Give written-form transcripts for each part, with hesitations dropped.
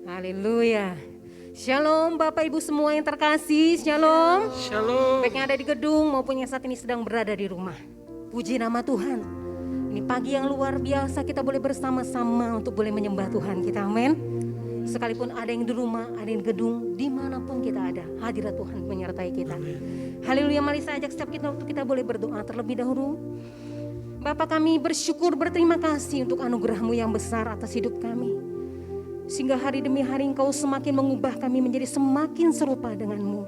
Haleluya. Shalom Bapak Ibu semua yang terkasih. Shalom. Shalom. Baik yang ada di gedung maupun yang saat ini sedang berada di rumah. Puji nama Tuhan. Ini pagi yang luar biasa, kita boleh bersama-sama untuk boleh menyembah Tuhan kita. Amin. Sekalipun ada yang di rumah, ada yang di gedung, dimanapun kita ada, hadirat Tuhan menyertai kita. Haleluya. Mari saya ajak setiap kita untuk kita boleh berdoa terlebih dahulu. Bapa, kami bersyukur, berterima kasih untuk anugerah-Mu yang besar atas hidup kami. Sehingga hari demi hari Engkau semakin mengubah kami menjadi semakin serupa dengan-Mu.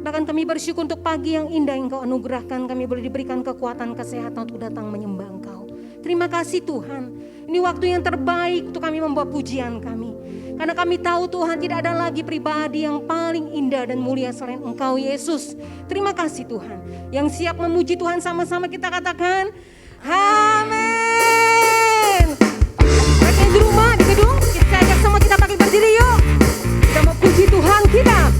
Bahkan kami bersyukur untuk pagi yang indah yang Engkau anugerahkan, kami boleh diberikan kekuatan, kesehatan untuk datang menyembah Engkau. Terima kasih Tuhan, ini waktu yang terbaik untuk kami membawa pujian kami. Karena kami tahu Tuhan tidak ada lagi pribadi yang paling indah dan mulia selain Engkau Yesus. Terima kasih Tuhan, yang siap memuji Tuhan sama-sama kita katakan, amin. Mereka yang di rumah, di gedung, kita ajak sama kita pakai berdiri yuk. Kita mau puji Tuhan kita.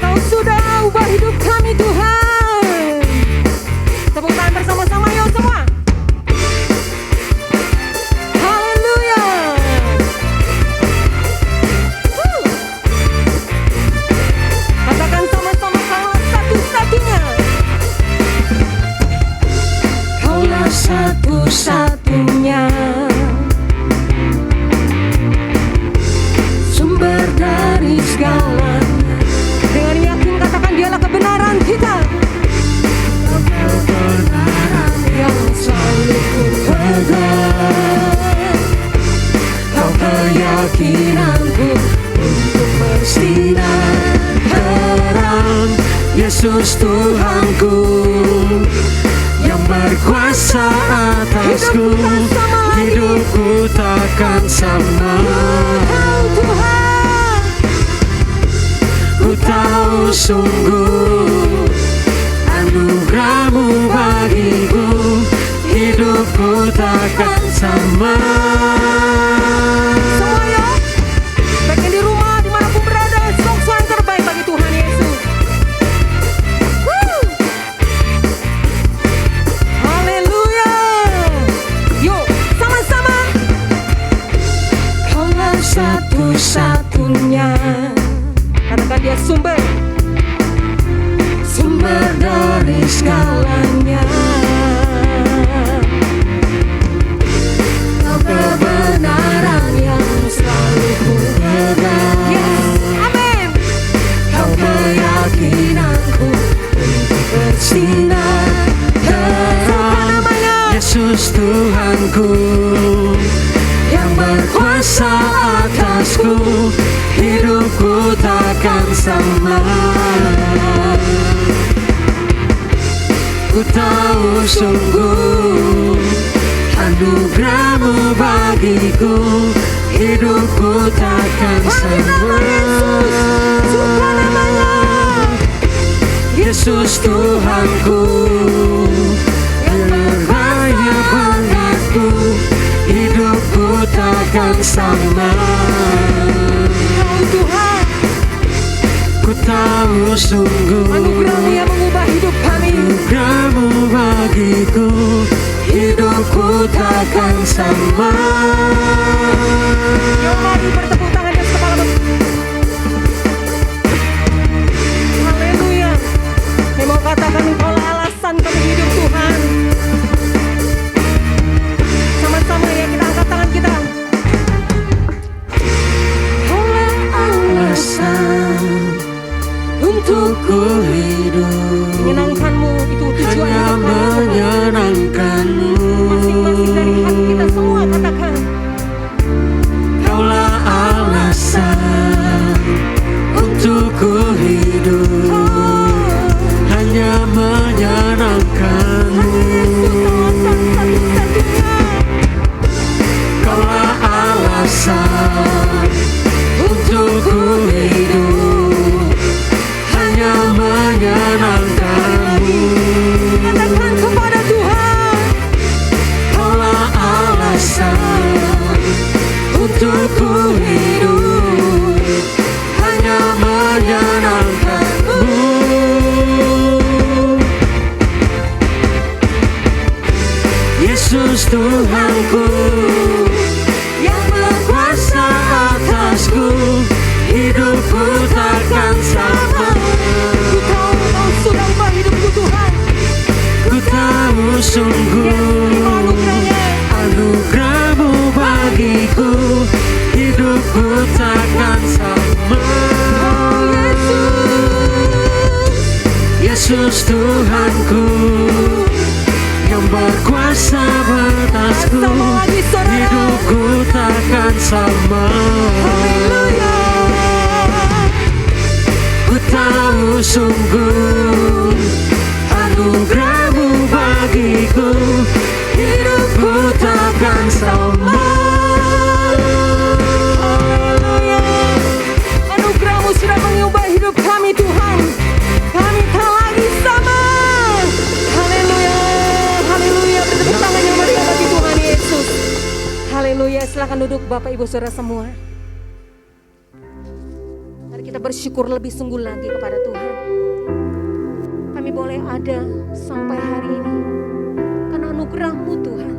Engkau sudah ubah hidup kami Tuhan. Tepuk tangan bersama-sama yuk semua. Haleluya. Katakan sama-sama salah satu-satunya. Kaulah satu-satunya. Sumber dari segalanya. Dengan yakin katakan dialah kebenaran kita. Kebenaran yang selalu ku pegang. Kau keyakinanku untuk bersinar terang. Yesus Tuhanku yang berkuasa atasku. Hidupku takkan sama. Tuhan, ku tahu sungguh anugerah-Mu bagiku. Hidupku takkan sama. Semuanya, baik yang di rumah, dimanapun berada, sok yang terbaik bagi Tuhan Yesus. Haleluya. Yuk, sama-sama. Kaulah satu-satunya. Katakan dia sumber dari segalanya. Kau kebenaran yang selalu ku pegang. Yes, amin. Kau keyakinanku untuk bersinar terang. Yesus Tuhanku yang berkuasa atasku. Hidupku takkan sama. Ku tahu sungguh anugerah-Mu bagiku. Hidupku takkan sama. Yesus Tuhanku yang berbanyak bagiku. Hidupku takkan sama. Tuhan, ku tahu sungguh anugerah-Mu yang mengubah hidup kami. Anugerah-Mu bagiku. Hidupku takkan sama. Yuk mari bertepuk tangan dan kepala. Haleluya. Saya mau katakan Engkaulah alasan kami hidup Tuhan. Sama-sama ya, kita angkat tangan kita. Kaulah alasan untuk ku hidup. Menyenangkan-Mu itu tujuan hidup kami. Menyenangkan-Mu. Masing-masing dari hati kita semua katakan. Kaulah alasan untuk ku hidup. Hanya menyenangkan-Mu. Kaulah alasan untuk ku hidup. Hanya menyenangkan-Mu. Katakan kepada Tuhan. Kaulah alasan untuk ku hidup. Hanya menyenangkan-Mu. Yesus Tuhanku yang berkuasa atasku. sungguh anugerah-Mu bagiku, hidupku takkan sama. Yesus Tuhanku yang berkuasa atasku, hidupku takkan sama. Ku tahu sungguh anugerah-Mu bagiku, hidupku takkan sama. Anugerah-Mu sudah mengubah hidup kami Tuhan. Kami tak lagi sama. Haleluya, haleluya. Bertepuk tangan yang meriah bagi Tuhan Yesus. Haleluya. Silakan duduk Bapak Ibu Saudara semua. Mari kita bersyukur lebih sungguh lagi kepada Tuhan. Kami boleh ada sampai hari ini karena anugerah-Mu Tuhan.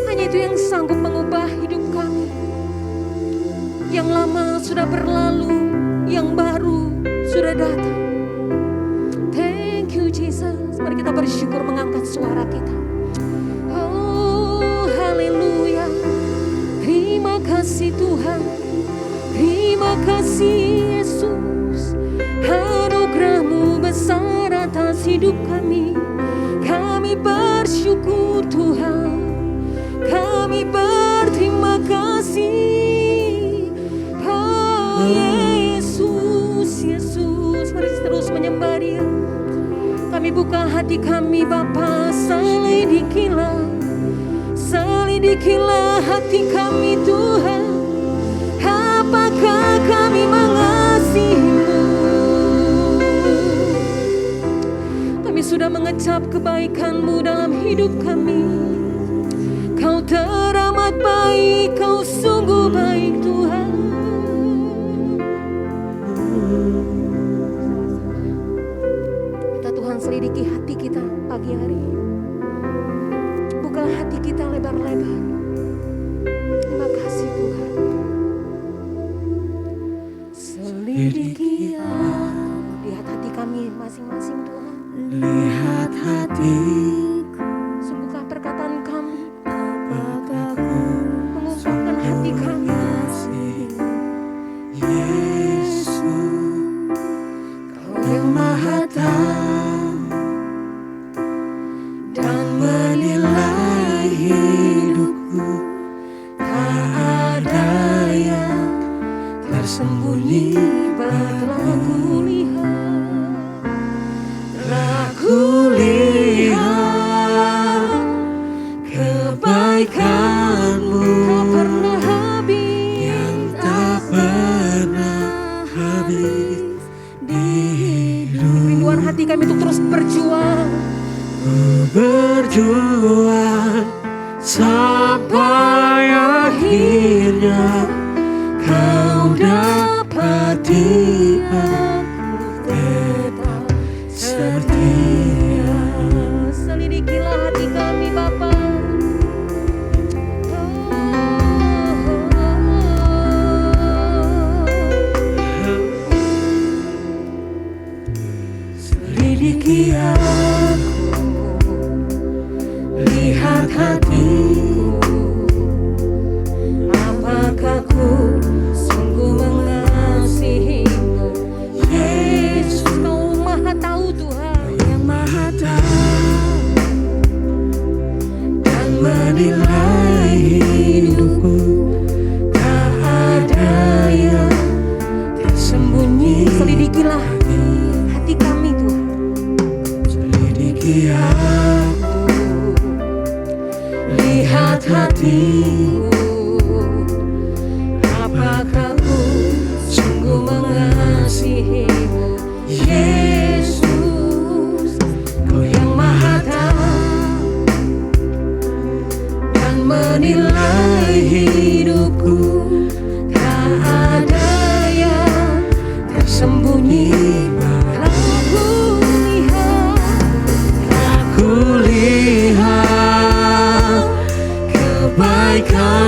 Hanya itu yang sanggup mengubah hidup kami. Yang lama sudah berlalu, yang baru sudah datang. Thank you Jesus. Mari kita bersyukur mengangkat suara kita. Oh haleluya. Terima kasih Tuhan. Terima kasih Yesus. Anugerah-Mu besar atas hidup kami. Kami bersyukur Tuhan. Kami berterima kasih. Oh Yesus, Yesus. Mari terus menyembah Dia. Kami buka hati kami Bapa, selidikilah. Selidikilah hati kami Tuhan. Apakah kami mengasihi-Mu? Kami sudah mengecap kebaikan-Mu dalam hidup kami. Kau teramat baik, Kau sungguh baik Tuhan. Minta Tuhan selidiki hati kita pagi hari ini. Buka hati kita lebar-lebar. Terima kasih Tuhan. Selidiki lihat hati kami masing-masing Tuhan. Lihat hatiku, Sungguhkah perkataan kami apakah ku mengungkapkan hati kami? Yesus, Kau yang Maha Tahu dan menilai hidupku. Tak ada yang tersembunyi, Telah ku lihat kebaikan-Mu tak pernah habis, yang tak pernah habis di hidup. rinduan hati kami untuk terus berjuang. Berjuang sampai akhirnya Kau dapati aku tetap setia. Selidikilah hati kami Bapa. Selidiki aku, lihat hatiku. Apakah ku sungguh mengasihi-Mu? Yesus, Kau Maha Tahu Tuhan. Yang Maha Tahu dan menilai hidupku. Tak ada yang tersembunyi. Selidikilah hati kami Tuhan. Selidiki aku, lihat hatiku. Apakah ku sungguh mengasihi-Mu? Yesus, Kau yang Maha Tahu dan menilai hidupku. Tak ada yang tersembunyi. Aku lihat kebaikan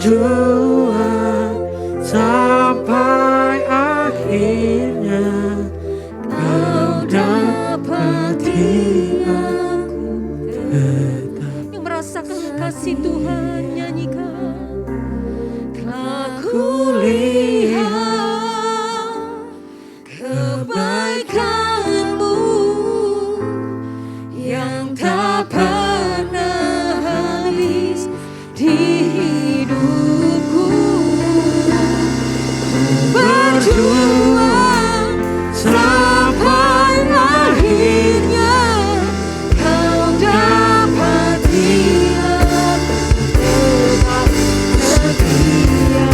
berjuang sampai akhirnya kau dapati aku tetap. Yang merasakan kasih Tuhan nyanyikan. Telah Kulihat kebaikan-Mu yang tak pernah habis di hidupku. Berjuang sampai akhirnya kau dapati aku tetap setia.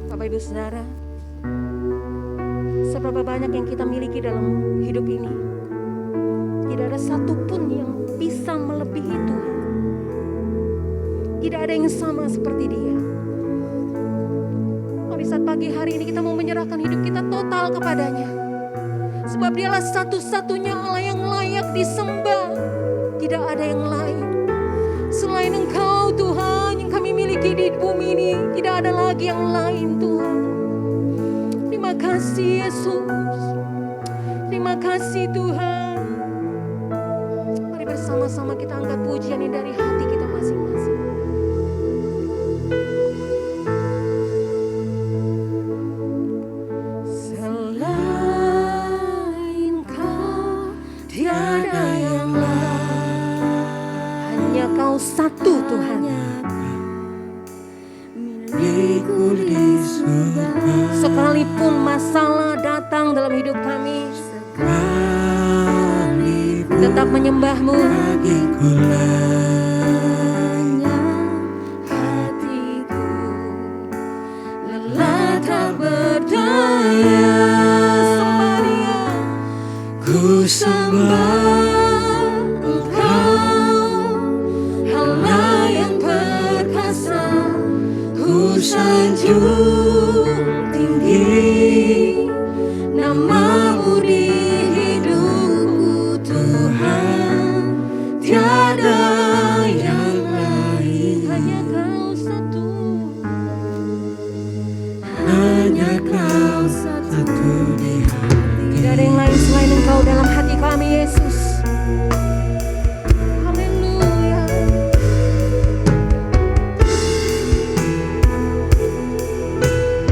Bapak Ibu Saudara, seberapa banyak yang kita miliki dalam hidup ini, tidak ada satupun yang bisa melebihi Tuhan. Tidak ada yang sama seperti Dia. Mari saat pagi hari ini kita mau menyerahkan hidup kita total kepadanya. Sebab Dialah satu-satunya Allah yang layak disembah. Tidak ada yang lain. Selain Engkau Tuhan yang kami miliki di bumi ini, tidak ada lagi yang lain Tuhan. Terima kasih Yesus. Terima kasih Tuhan. Mari bersama-sama kita angkat pujian ini dari hati kita masing-masing. Selain Kau tiada yang lain. Hanya Kau satu Tuhan. milikku di surga. Sekalipun masalah datang dalam hidup kami, tetap menyembah-Mu. Bagiku Hatiku lelah tak berdaya, sembah Dia. ku sembah Engkau, Allah yang perkasa. Ku sanjung tinggi nama-Mu di hidupku Tuhan. Tiada yang lain, Hanya Kau satu. hanya Kau satu di hati. Tidak ada yang lain selain Engkau dalam hati kami Yesus. Haleluya.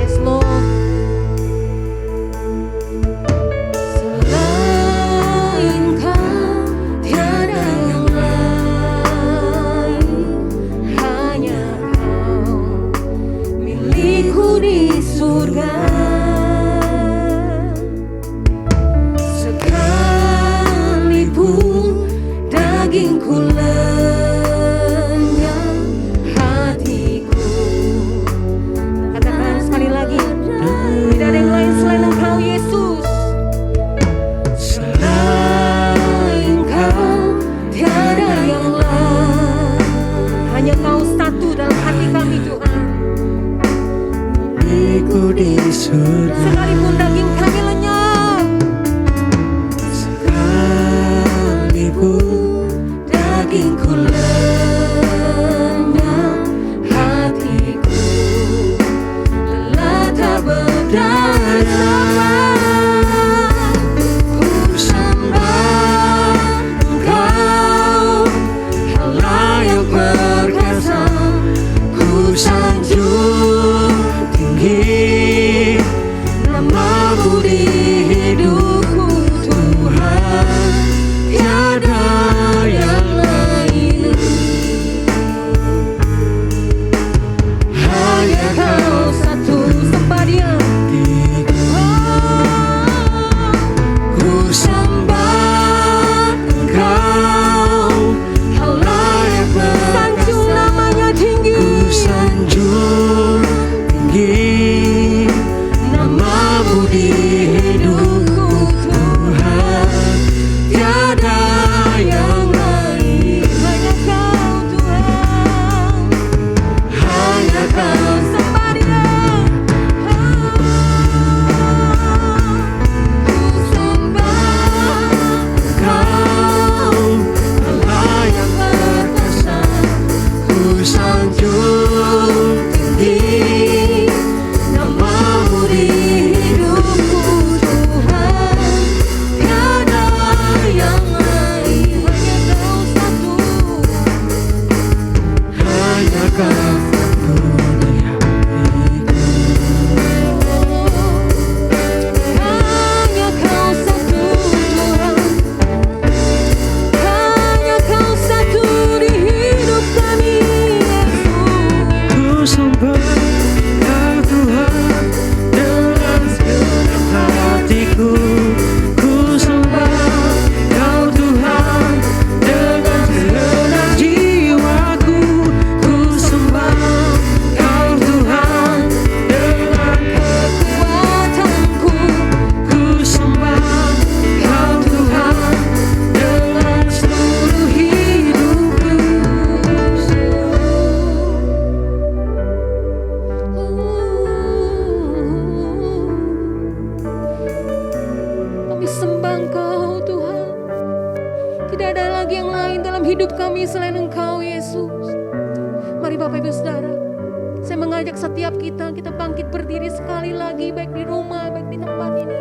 Yes Lord. Selain Kau tiada yang lain. Hanya Kau milikku di surga. Engkau Tuhan. Tidak ada lagi yang lain dalam hidup kami selain Engkau Yesus. Mari Bapak Ibu Saudara, saya mengajak setiap kita bangkit berdiri sekali lagi, baik di rumah, baik di tempat ini.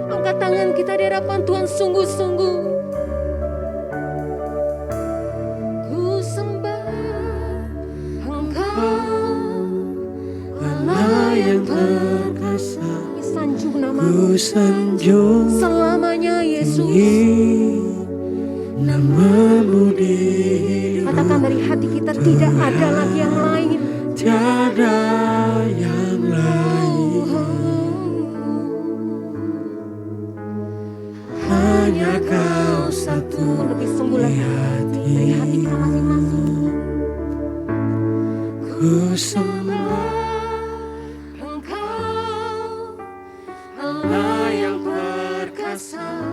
Angkat tangan kita di hadapan Tuhan sungguh-sungguh. Ku sembah Engkau, Allah yang perkasa. kami sanjung namamu Ku sanjung selamanya Yesus. tinggi namamu di hidup. Katakan dari hati kita, tidak ada lagi yang lain. Tiada yang lain, hanya Kau satu Lebih sungguh di lagi dari hati kita masing-masing. Ku sembah Engkau, Allah yang perkasa.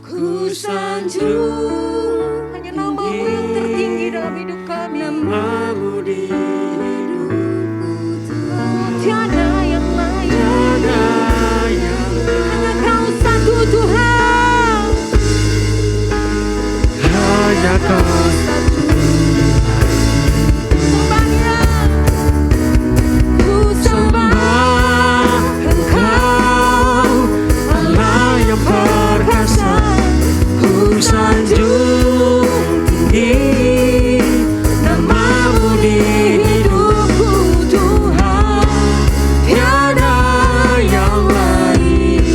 Ku sanjung hanya namamu yang tertinggi dalam hidup kami. namamu di hidupku Tuhan. Tiada yang lain, Tiada yang hanya Kau satu Tuhan. hanya Kau satu. Sembahnya, ku sembah Engkau, Allah yang perkasa. Ku sanjung tinggi namamu di hidupku Tuhan. Tiada yang lain,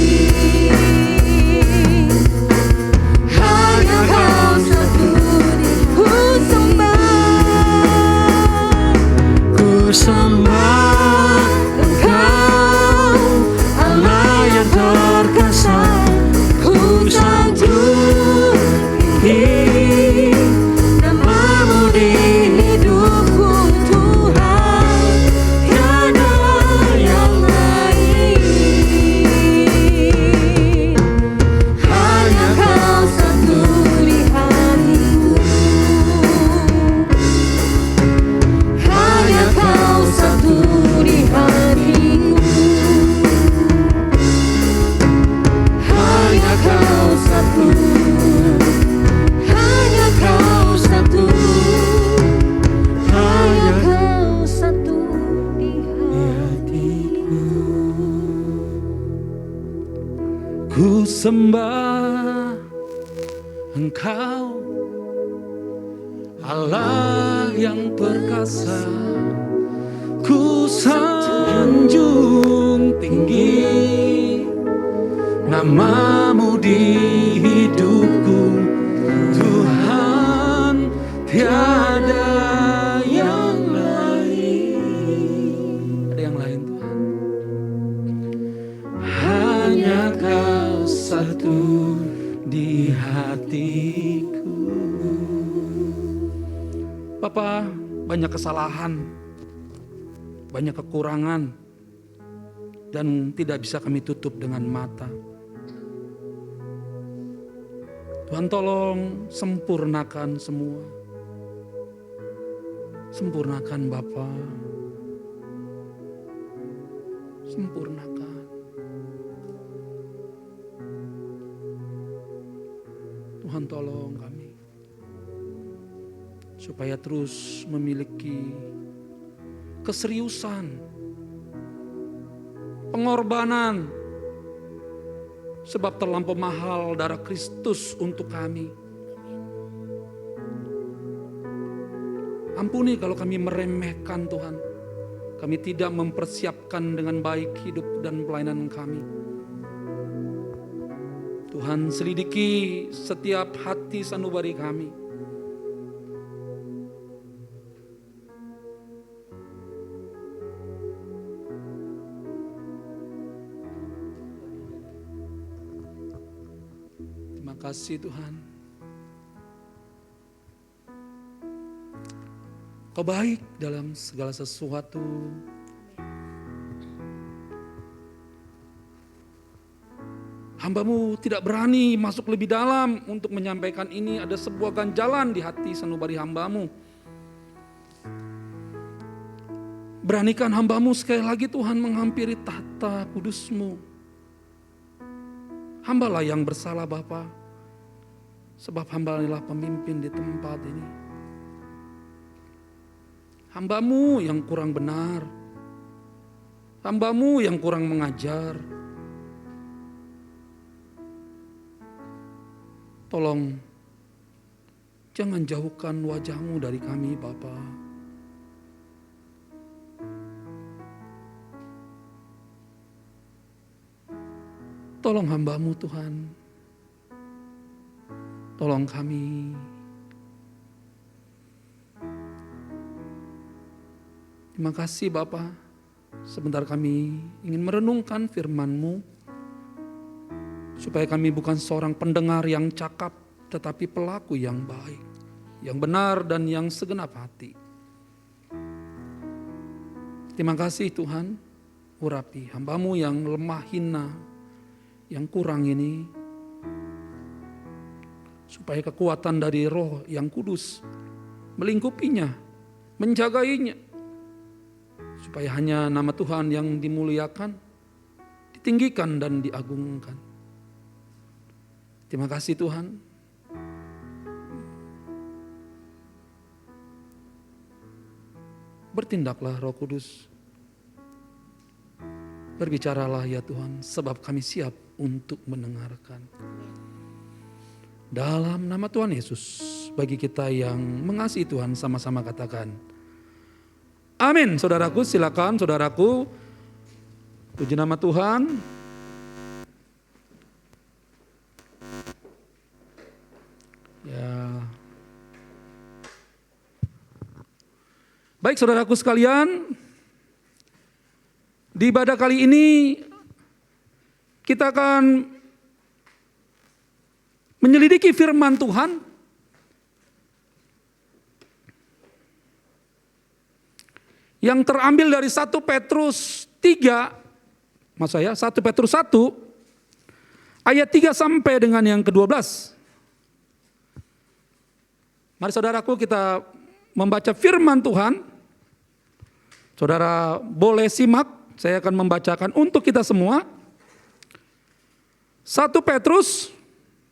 hanya Kau satu. ku Sembah Engkau, Allah yang perkasa. Ku sanjung tinggi namamu di hidupku Tuhan. Tiada yang lain, hanya Kau satu di hatiku. Hanya Kau satu di hatiku. Hanya Kau satu. Hanya Kau satu. Hanya Kau satu di hatiku. Ku sembah Engkau, Allah yang perkasa. Ku sanjung tinggi namamu di hidupku Tuhan. Tiada yang lain. Ada yang lain Tuhan. Hanya Kau satu di hatiku. Bapa, banyak kesalahan, banyak kekurangan, dan tidak bisa kami tutup dengan mata. Tuhan tolong sempurnakan semua. Sempurnakan Bapa. Sempurnakan. Tuhan tolong kami supaya terus memiliki keseriusan, pengorbanan, sebab terlampau mahal darah Kristus untuk kami. Ampuni kalau kami meremehkan Tuhan, kami tidak mempersiapkan dengan baik hidup dan pelayanan kami. Tuhan, selidiki setiap hati sanubari kami. Terima kasih Tuhan. Kau baik dalam segala sesuatu. Hamba-Mu tidak berani masuk lebih dalam untuk menyampaikan ini. Ada sebuah ganjalan di hati sanubari hamba-Mu. Beranikan hamba-Mu sekali lagi Tuhan menghampiri tahta kudus-Mu. Hambalah yang bersalah Bapa, sebab hamba inilah pemimpin di tempat ini. Hamba-Mu yang kurang benar, hamba-Mu yang kurang mengajar. Tolong jangan jauhkan wajah-Mu dari kami Bapa. Tolong hamba-Mu Tuhan. Tolong kami. Terima kasih Bapa. Sebentar kami ingin merenungkan firman-Mu. Supaya kami bukan seorang pendengar yang cakap, tetapi pelaku yang baik, yang benar dan yang segenap hati. Terima kasih Tuhan. Urapi hamba-Mu yang lemah hina, yang kurang ini, supaya kekuatan dari Roh yang kudus melingkupinya, menjagainya, supaya hanya nama Tuhan yang dimuliakan, ditinggikan dan diagungkan. Terima kasih Tuhan. Bertindaklah Roh Kudus. Berbicaralah ya Tuhan, sebab kami siap untuk mendengarkan. Dalam nama Tuhan Yesus, bagi kita yang mengasihi Tuhan, sama-sama katakan amin. Saudaraku, silakan saudaraku. Puji nama Tuhan. Ya. Baik saudaraku sekalian, di ibadah kali ini kita akan menyelidiki firman Tuhan yang terambil dari 1 Petrus 3, 1 Petrus 1 ayat 3 sampai dengan yang ke-12. Mari saudaraku kita membaca firman Tuhan. Saudara boleh simak, saya akan membacakan untuk kita semua. 1 Petrus,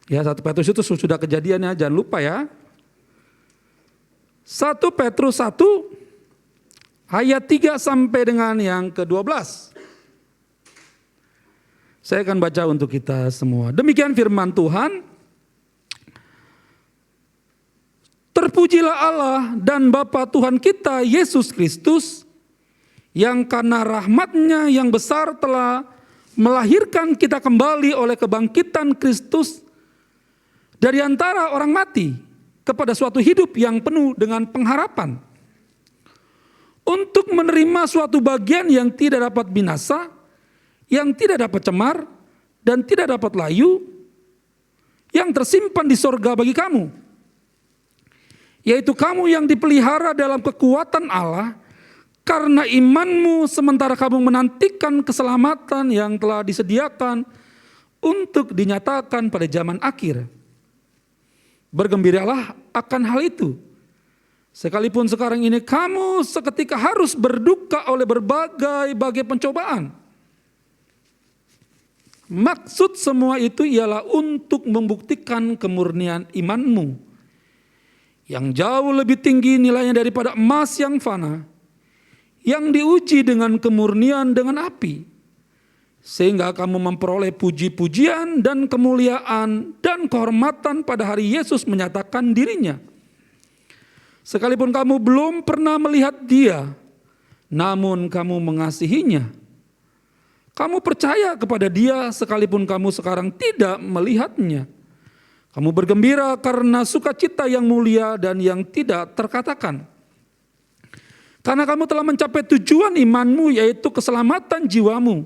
ya 1 Petrus itu sudah kejadiannya, jangan lupa ya. 1 Petrus 1 ayat 3 sampai dengan yang ke-12. Saya akan baca untuk kita semua. Demikian firman Tuhan. Terpujilah Allah dan Bapa Tuhan kita Yesus Kristus, yang karena rahmat-Nya yang besar telah melahirkan kita kembali oleh kebangkitan Kristus dari antara orang mati kepada suatu hidup yang penuh dengan pengharapan, untuk menerima suatu bagian yang tidak dapat binasa, yang tidak dapat cemar dan tidak dapat layu, yang tersimpan di sorga bagi kamu, yaitu kamu yang dipelihara dalam kekuatan Allah karena imanmu, sementara kamu menantikan keselamatan yang telah disediakan untuk dinyatakan pada zaman akhir. Bergembiralah akan hal itu, sekalipun sekarang ini kamu seketika harus berduka oleh berbagai pencobaan. Maksud semua itu ialah untuk membuktikan kemurnian imanmu, yang jauh lebih tinggi nilainya daripada emas yang fana, yang diuji dengan kemurnian dengan api, sehingga kamu memperoleh puji-pujian dan kemuliaan dan kehormatan pada hari Yesus menyatakan dirinya. Sekalipun kamu belum pernah melihat Dia, namun kamu mengasihinya. Kamu percaya kepada Dia sekalipun kamu sekarang tidak melihatnya. Kamu bergembira karena sukacita yang mulia dan yang tidak terkatakan. Karena kamu telah mencapai tujuan imanmu, yaitu keselamatan jiwamu.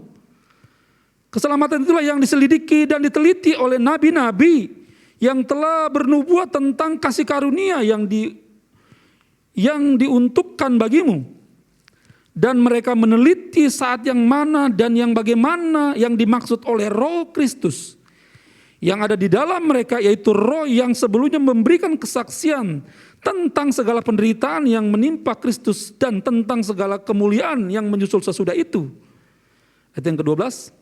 Keselamatan itulah yang diselidiki dan diteliti oleh nabi-nabi yang telah bernubuat tentang kasih karunia yang diuntukkan bagimu. Dan mereka meneliti saat yang mana dan yang bagaimana yang dimaksud oleh Roh Kristus yang ada di dalam mereka, yaitu Roh yang sebelumnya memberikan kesaksian tentang segala penderitaan yang menimpa Kristus dan tentang segala kemuliaan yang menyusul sesudah itu. Ayat yang ke-12.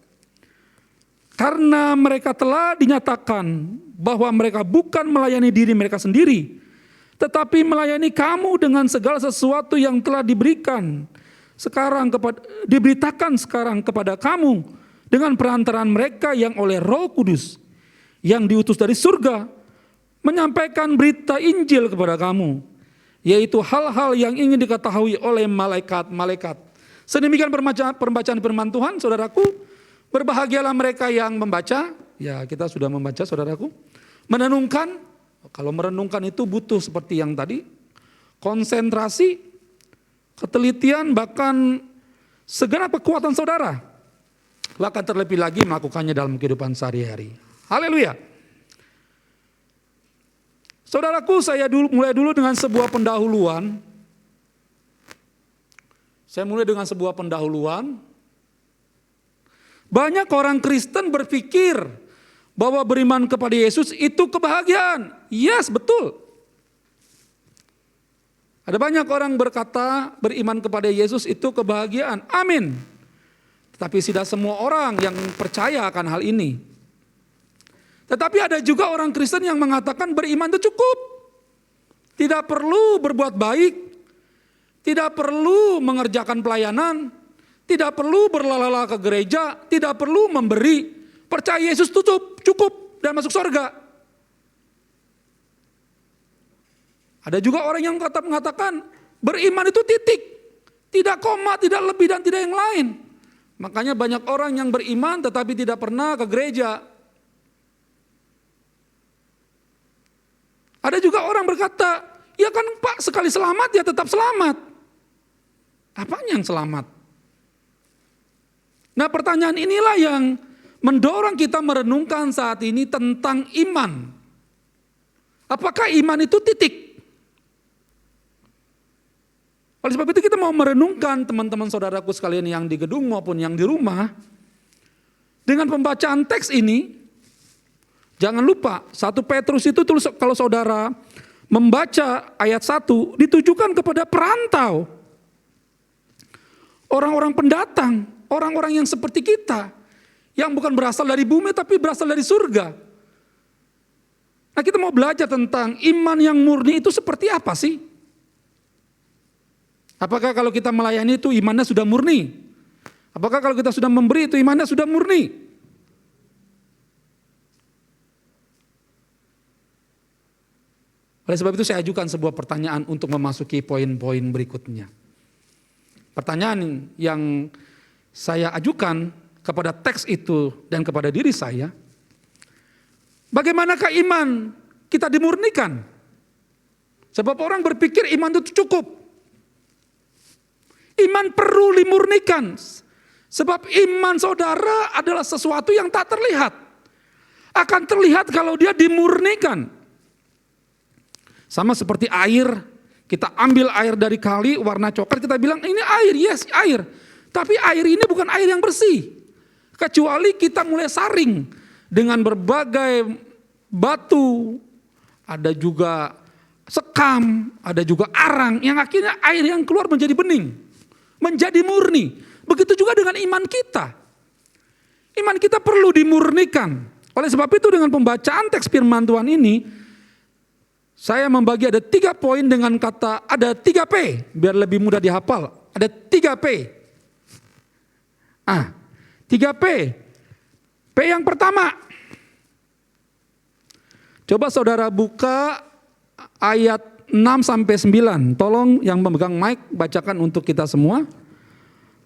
Karena mereka telah dinyatakan bahwa mereka bukan melayani diri mereka sendiri, tetapi melayani kamu dengan segala sesuatu yang telah diberitakan sekarang kepada kamu dengan perantaraan mereka yang oleh Roh Kudus yang diutus dari surga menyampaikan berita Injil kepada kamu, yaitu hal-hal yang ingin diketahui oleh malaikat-malaikat. Sedemikian pembacaan firman Tuhan, saudaraku. Berbahagialah mereka yang membaca, ya kita sudah membaca saudaraku. Merenungkan, kalau merenungkan itu butuh seperti yang tadi, konsentrasi, ketelitian, bahkan segenap kekuatan saudara. Bahkan terlebih lagi melakukannya dalam kehidupan sehari-hari. Haleluya. Saudaraku, saya mulai dulu dengan sebuah pendahuluan. Banyak orang Kristen berpikir bahwa beriman kepada Yesus itu kebahagiaan. Yes, betul. Ada banyak orang berkata beriman kepada Yesus itu kebahagiaan. Amin. Tetapi tidak semua orang yang percaya akan hal ini. Tetapi ada juga orang Kristen yang mengatakan beriman itu cukup. Tidak perlu berbuat baik. Tidak perlu mengerjakan pelayanan. Tidak perlu berlala ke gereja, tidak perlu memberi. Percaya Yesus cukup dan masuk surga. Ada juga orang yang mengatakan beriman itu titik. Tidak koma, tidak lebih dan tidak yang lain. Makanya banyak orang yang beriman tetapi tidak pernah ke gereja. Ada juga orang berkata, ya kan Pak sekali selamat ya tetap selamat. Apanya yang selamat? Nah, pertanyaan inilah yang mendorong kita merenungkan saat ini tentang iman. Apakah iman itu titik? Oleh sebab itu kita mau merenungkan teman-teman saudaraku sekalian yang di gedung maupun yang di rumah. Dengan pembacaan teks ini, jangan lupa 1 Petrus itu tulis, kalau saudara membaca ayat 1 ditujukan kepada perantau. Orang-orang pendatang, orang-orang yang seperti kita, yang bukan berasal dari bumi tapi berasal dari surga. Nah, kita mau belajar tentang iman yang murni itu seperti apa sih? Apakah kalau kita melayani itu imannya sudah murni? Apakah kalau kita sudah memberi itu imannya sudah murni? Oleh sebab itu saya ajukan sebuah pertanyaan untuk memasuki poin-poin berikutnya. Pertanyaan yang saya ajukan kepada teks itu dan kepada diri saya, bagaimanakah iman kita dimurnikan? Sebab orang berpikir iman itu cukup. Iman perlu dimurnikan. Sebab iman saudara adalah sesuatu yang tak terlihat. Akan terlihat kalau dia dimurnikan. Sama seperti air, kita ambil air dari kali warna coklat, kita bilang ini air, yes air. Tapi air ini bukan air yang bersih. Kecuali kita mulai saring dengan berbagai batu, ada juga sekam, ada juga arang, yang akhirnya air yang keluar menjadi bening, menjadi murni. Begitu juga dengan iman kita. Iman kita perlu dimurnikan. Oleh sebab itu dengan pembacaan teks firman Tuhan ini, saya membagi ada 3 poin dengan kata, ada 3 P, biar lebih mudah dihafal. Ada 3 P. 3P. P yang pertama. Coba saudara buka ayat 6-9. Tolong yang memegang mic bacakan untuk kita semua.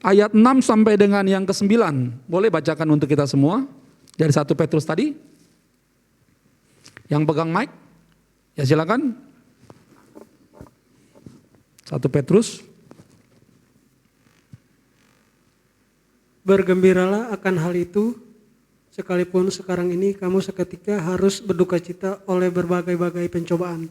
Ayat 6 sampai dengan yang ke-9. Boleh bacakan untuk kita semua. Dari 1 Petrus tadi. Yang pegang mic. Ya silakan. 1 Petrus. Bergembiralah akan hal itu, sekalipun sekarang ini kamu seketika harus berduka cita oleh berbagai-bagai pencobaan.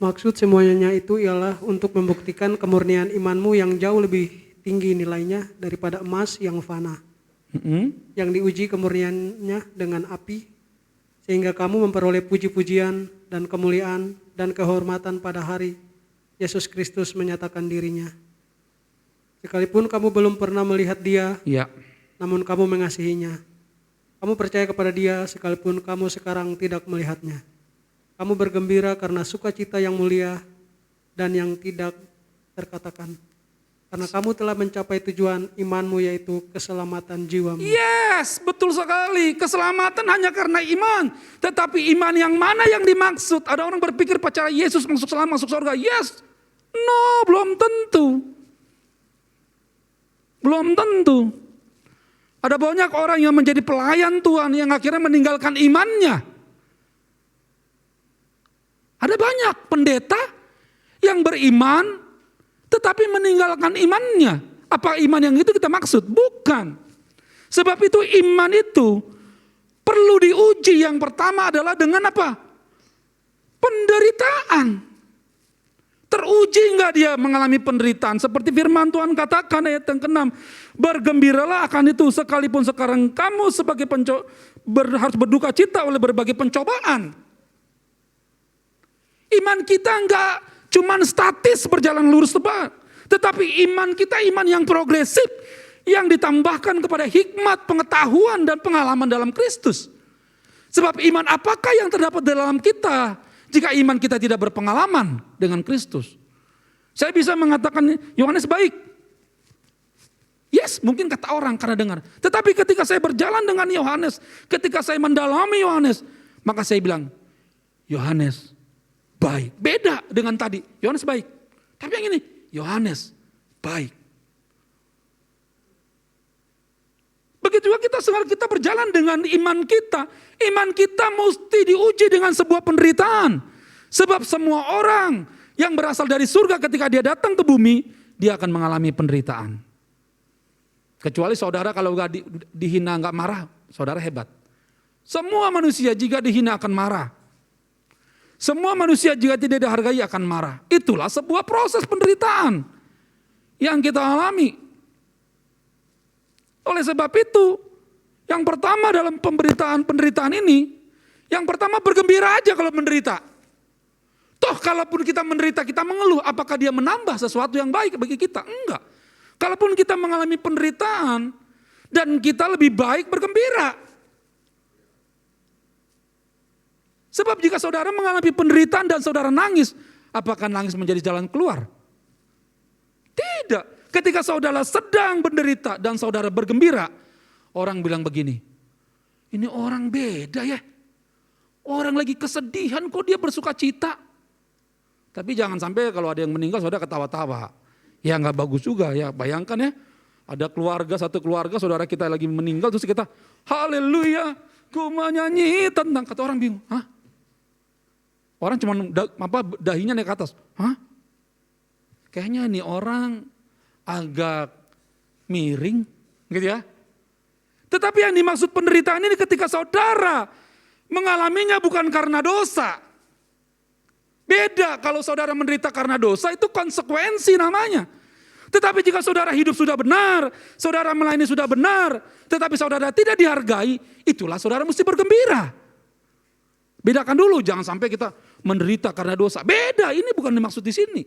Maksud semuanya itu ialah untuk membuktikan kemurnian imanmu yang jauh lebih tinggi nilainya daripada emas yang fana, yang diuji kemurniannya dengan api, sehingga kamu memperoleh puji-pujian dan kemuliaan dan kehormatan pada hari Yesus Kristus menyatakan dirinya. Sekalipun kamu belum pernah melihat dia, namun kamu mengasihinya. Kamu percaya kepada Dia sekalipun kamu sekarang tidak melihatnya. Kamu bergembira karena sukacita yang mulia dan yang tidak terkatakan. Karena kamu telah mencapai tujuan imanmu, yaitu keselamatan jiwamu. Yes, betul sekali. Keselamatan hanya karena iman. Tetapi iman yang mana yang dimaksud? Ada orang berpikir percaya Yesus masuk selamat, masuk surga. Yes. No, belum tentu. Belum tentu. Ada banyak orang yang menjadi pelayan Tuhan yang akhirnya meninggalkan imannya. Ada banyak pendeta yang beriman tetapi meninggalkan imannya. Apa iman yang itu kita maksud? Bukan. Sebab itu iman itu perlu diuji. Yang pertama adalah dengan apa? Penderitaan. Teruji enggak dia mengalami penderitaan? Seperti firman Tuhan katakan ayat yang ke-6. Bergembiralah akan itu sekalipun sekarang kamu sebagai harus berduka cita oleh berbagai pencobaan. Iman kita enggak cuman statis berjalan lurus tepat. Tetapi iman kita iman yang progresif. Yang ditambahkan kepada hikmat, pengetahuan dan pengalaman dalam Kristus. Sebab iman apakah yang terdapat dalam kita jika iman kita tidak berpengalaman dengan Kristus? Saya bisa mengatakan Yohanes baik. Yes, mungkin kata orang karena dengar. Tetapi ketika saya berjalan dengan Yohanes, ketika saya mendalami Yohanes, maka saya bilang, Yohanes baik. Beda dengan tadi, Yohanes baik. Tapi yang ini, Yohanes baik. Begitu juga kita berjalan dengan iman kita. Iman kita mesti diuji dengan sebuah penderitaan. Sebab semua orang yang berasal dari surga ketika dia datang ke bumi, dia akan mengalami penderitaan. Kecuali saudara kalau gak dihina gak marah, saudara hebat. Semua manusia jika dihina akan marah. Semua manusia jika tidak dihargai akan marah. Itulah sebuah proses penderitaan yang kita alami. Oleh sebab itu, yang pertama dalam penderitaan ini, yang pertama bergembira aja kalau menderita. Toh kalaupun kita menderita, kita mengeluh, apakah dia menambah sesuatu yang baik bagi kita? Enggak. Kalaupun kita mengalami penderitaan, dan kita lebih baik bergembira. Sebab jika saudara mengalami penderitaan dan saudara nangis, apakah nangis menjadi jalan keluar? Tidak. Ketika saudara sedang menderita dan saudara bergembira, orang bilang begini, ini orang beda ya. Orang lagi kesedihan kok dia bersuka cita. Tapi jangan sampai kalau ada yang meninggal saudara ketawa-tawa. Ya nggak bagus juga ya, bayangkan ya. Ada satu keluarga saudara kita lagi meninggal terus kita, haleluya, ku menyanyi tentang, kata orang bingung, hah? Orang cuma dahinya naik ke atas. Hah? Kayaknya nih orang agak miring gitu ya. Tetapi yang dimaksud penderitaan ini ketika saudara mengalaminya bukan karena dosa. Beda kalau saudara menderita karena dosa itu konsekuensi namanya. Tetapi jika saudara hidup sudah benar, saudara melayani sudah benar, tetapi saudara tidak dihargai, itulah saudara mesti bergembira. Bedakan dulu, jangan sampai kita menderita karena dosa. Beda, ini bukan dimaksud di sini.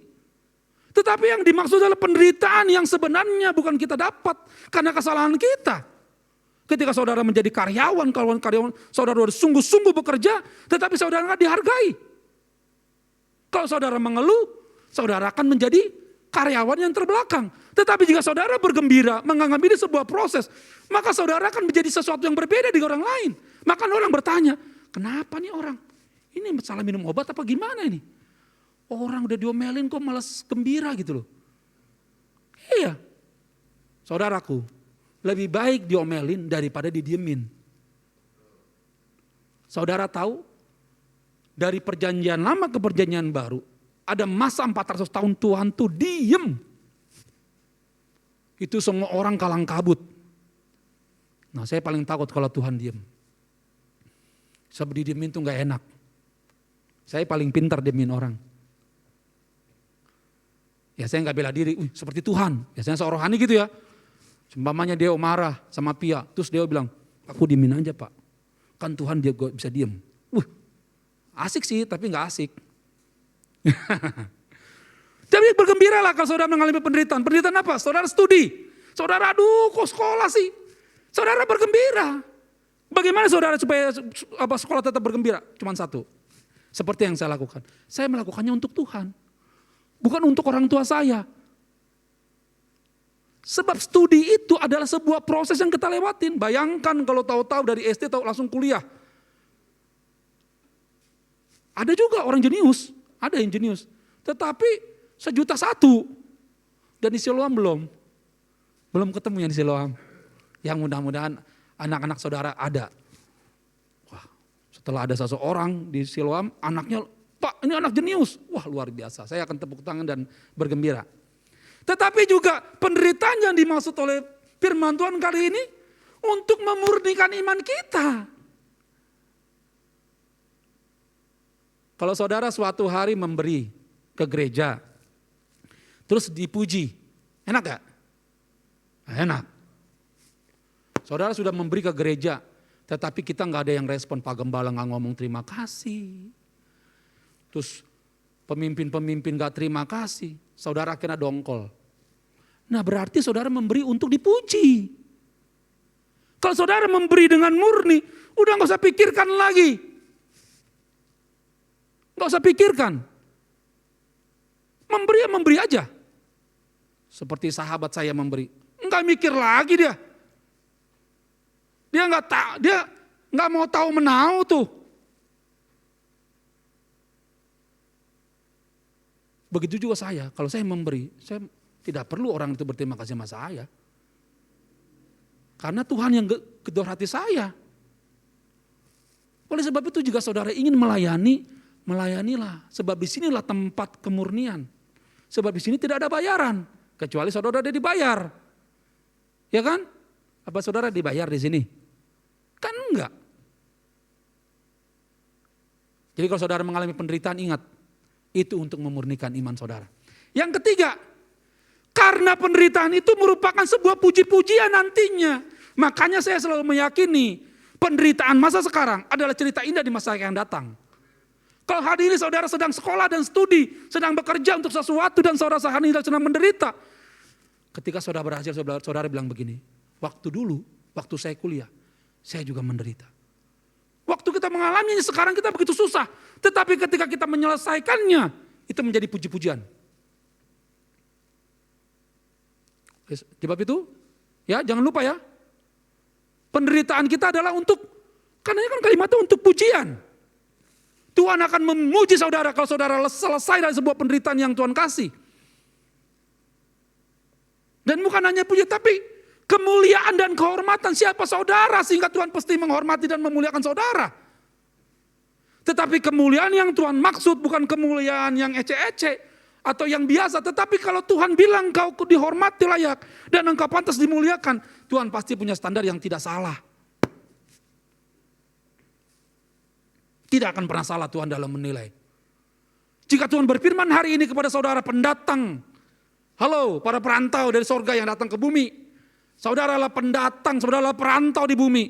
Tetapi yang dimaksud adalah penderitaan yang sebenarnya bukan kita dapat karena kesalahan kita. Ketika saudara menjadi karyawan saudara sungguh-sungguh bekerja, tetapi saudara tidak dihargai. Kalau saudara mengeluh, saudara akan menjadi karyawan yang terbelakang. Tetapi jika saudara bergembira, menganggap ini sebuah proses, maka saudara akan menjadi sesuatu yang berbeda dengan orang lain. Maka orang bertanya, kenapa nih orang? Ini salah minum obat apa gimana ini? Orang udah diomelin kok malas gembira gitu loh. Iya. Saudaraku, lebih baik diomelin daripada didiemin. Saudara tahu, dari perjanjian lama ke perjanjian baru, ada masa 400 tahun Tuhan tuh diem. Itu semua orang kalang kabut. Nah saya paling takut kalau Tuhan diem. Sebab didiemin tuh gak enak. Saya paling pintar diemin orang. Ya saya gak bela diri, seperti Tuhan. Biasanya seorang rohani gitu ya. Seumpamanya dia marah sama Pia, terus dia bilang, aku diemin aja Pak. Kan Tuhan dia bisa diem. Asik sih, tapi gak asik. Jadi bergembiralah kalau saudara mengalami penderitaan. Penderitaan apa? Saudara studi. Saudara aduh kok sekolah sih. Saudara bergembira. Bagaimana saudara supaya sekolah tetap bergembira? Cuman satu, seperti yang saya lakukan. Saya melakukannya untuk Tuhan, bukan untuk orang tua saya. Sebab studi itu adalah sebuah proses yang kita lewatin. Bayangkan kalau tahu-tahu dari SD tahu langsung kuliah. Ada juga orang jenius, ada yang jenius. Tetapi 1.100.000 dan di Siloam belum ketemu yang di Siloam. Yang mudah-mudahan anak-anak saudara ada. Wah, setelah ada seseorang di Siloam, anaknya, Pak ini anak jenius. Wah luar biasa, saya akan tepuk tangan dan bergembira. Tetapi juga penderitaan yang dimaksud oleh firman Tuhan kali ini untuk memurnikan iman kita. Kalau saudara suatu hari memberi ke gereja, terus dipuji, enak gak? Enak. Saudara sudah memberi ke gereja, tetapi kita gak ada yang respon, Pak Gembala gak ngomong terima kasih. Terus pemimpin-pemimpin gak terima kasih, saudara kena dongkol. Nah berarti saudara memberi untuk dipuji. Kalau saudara memberi dengan murni, udah gak usah pikirkan lagi. Gak usah pikirkan. Memberi ya memberi aja. Seperti sahabat saya memberi. Enggak mikir lagi dia. Dia nggak mau tahu menau tuh. Begitu juga saya, kalau saya memberi, saya tidak perlu orang itu berterima kasih sama saya. Karena Tuhan yang gedor hati saya. Oleh sebab itu juga saudara ingin melayani, melayanilah. Sebab di sinilah tempat kemurnian. Sebab di sini tidak ada bayaran, kecuali saudara ada dibayar. Ya kan? Apa saudara dibayar di sini? Kan enggak. Jadi kalau saudara mengalami penderitaan, ingat, itu untuk memurnikan iman saudara. Yang ketiga, karena penderitaan itu merupakan sebuah puji-pujian nantinya. Makanya saya selalu meyakini penderitaan masa sekarang adalah cerita indah di masa yang datang. Kalau hari ini saudara sedang sekolah dan studi, sedang bekerja untuk sesuatu dan saudara sehari ini sedang menderita. Ketika saudara berhasil, saudara bilang begini, waktu dulu, waktu saya kuliah, saya juga menderita. Waktu kita mengalaminya sekarang kita begitu susah. Tetapi ketika kita menyelesaikannya, itu menjadi puji-pujian. Di bab itu, ya jangan lupa ya. Penderitaan kita adalah untuk, karena ini kan kalimatnya untuk pujian. Tuhan akan memuji saudara kalau saudara selesai dari sebuah penderitaan yang Tuhan kasih. Dan bukan hanya puji, tapi kemuliaan dan kehormatan siapa saudara sehingga Tuhan pasti menghormati dan memuliakan saudara. Tetapi kemuliaan yang Tuhan maksud bukan kemuliaan yang ece-ece atau yang biasa. Tetapi kalau Tuhan bilang kau dihormati layak dan engkau pantas dimuliakan, Tuhan pasti punya standar yang tidak salah. Tidak akan pernah salah Tuhan dalam menilai. Jika Tuhan berfirman hari ini kepada saudara pendatang, halo para perantau dari sorga yang datang ke bumi, saudaralah pendatang, saudaralah perantau di bumi.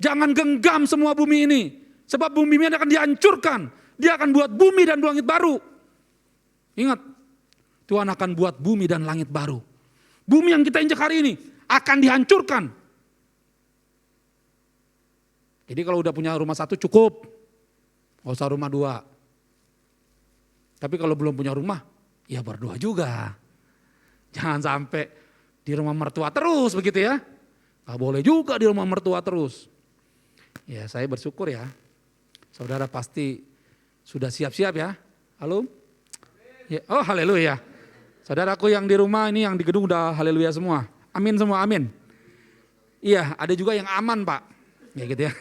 Jangan genggam semua bumi ini. Sebab bumi ini akan dihancurkan. Dia akan buat bumi dan langit baru. Ingat, Tuhan akan buat bumi dan langit baru. Bumi yang kita injak hari ini akan dihancurkan. Jadi kalau udah punya rumah satu cukup. Gak usah rumah dua. Tapi kalau belum punya rumah, ya berdoa juga. Jangan sampai di rumah mertua terus begitu ya. Gak boleh juga di rumah mertua terus. Ya saya bersyukur ya. Saudara pasti sudah siap-siap ya. Halo? Ya, oh haleluya. Saudaraku yang di rumah ini yang di gedung udah haleluya semua. Amin semua, amin. Iya ada juga yang aman Pak. Ya gitu ya.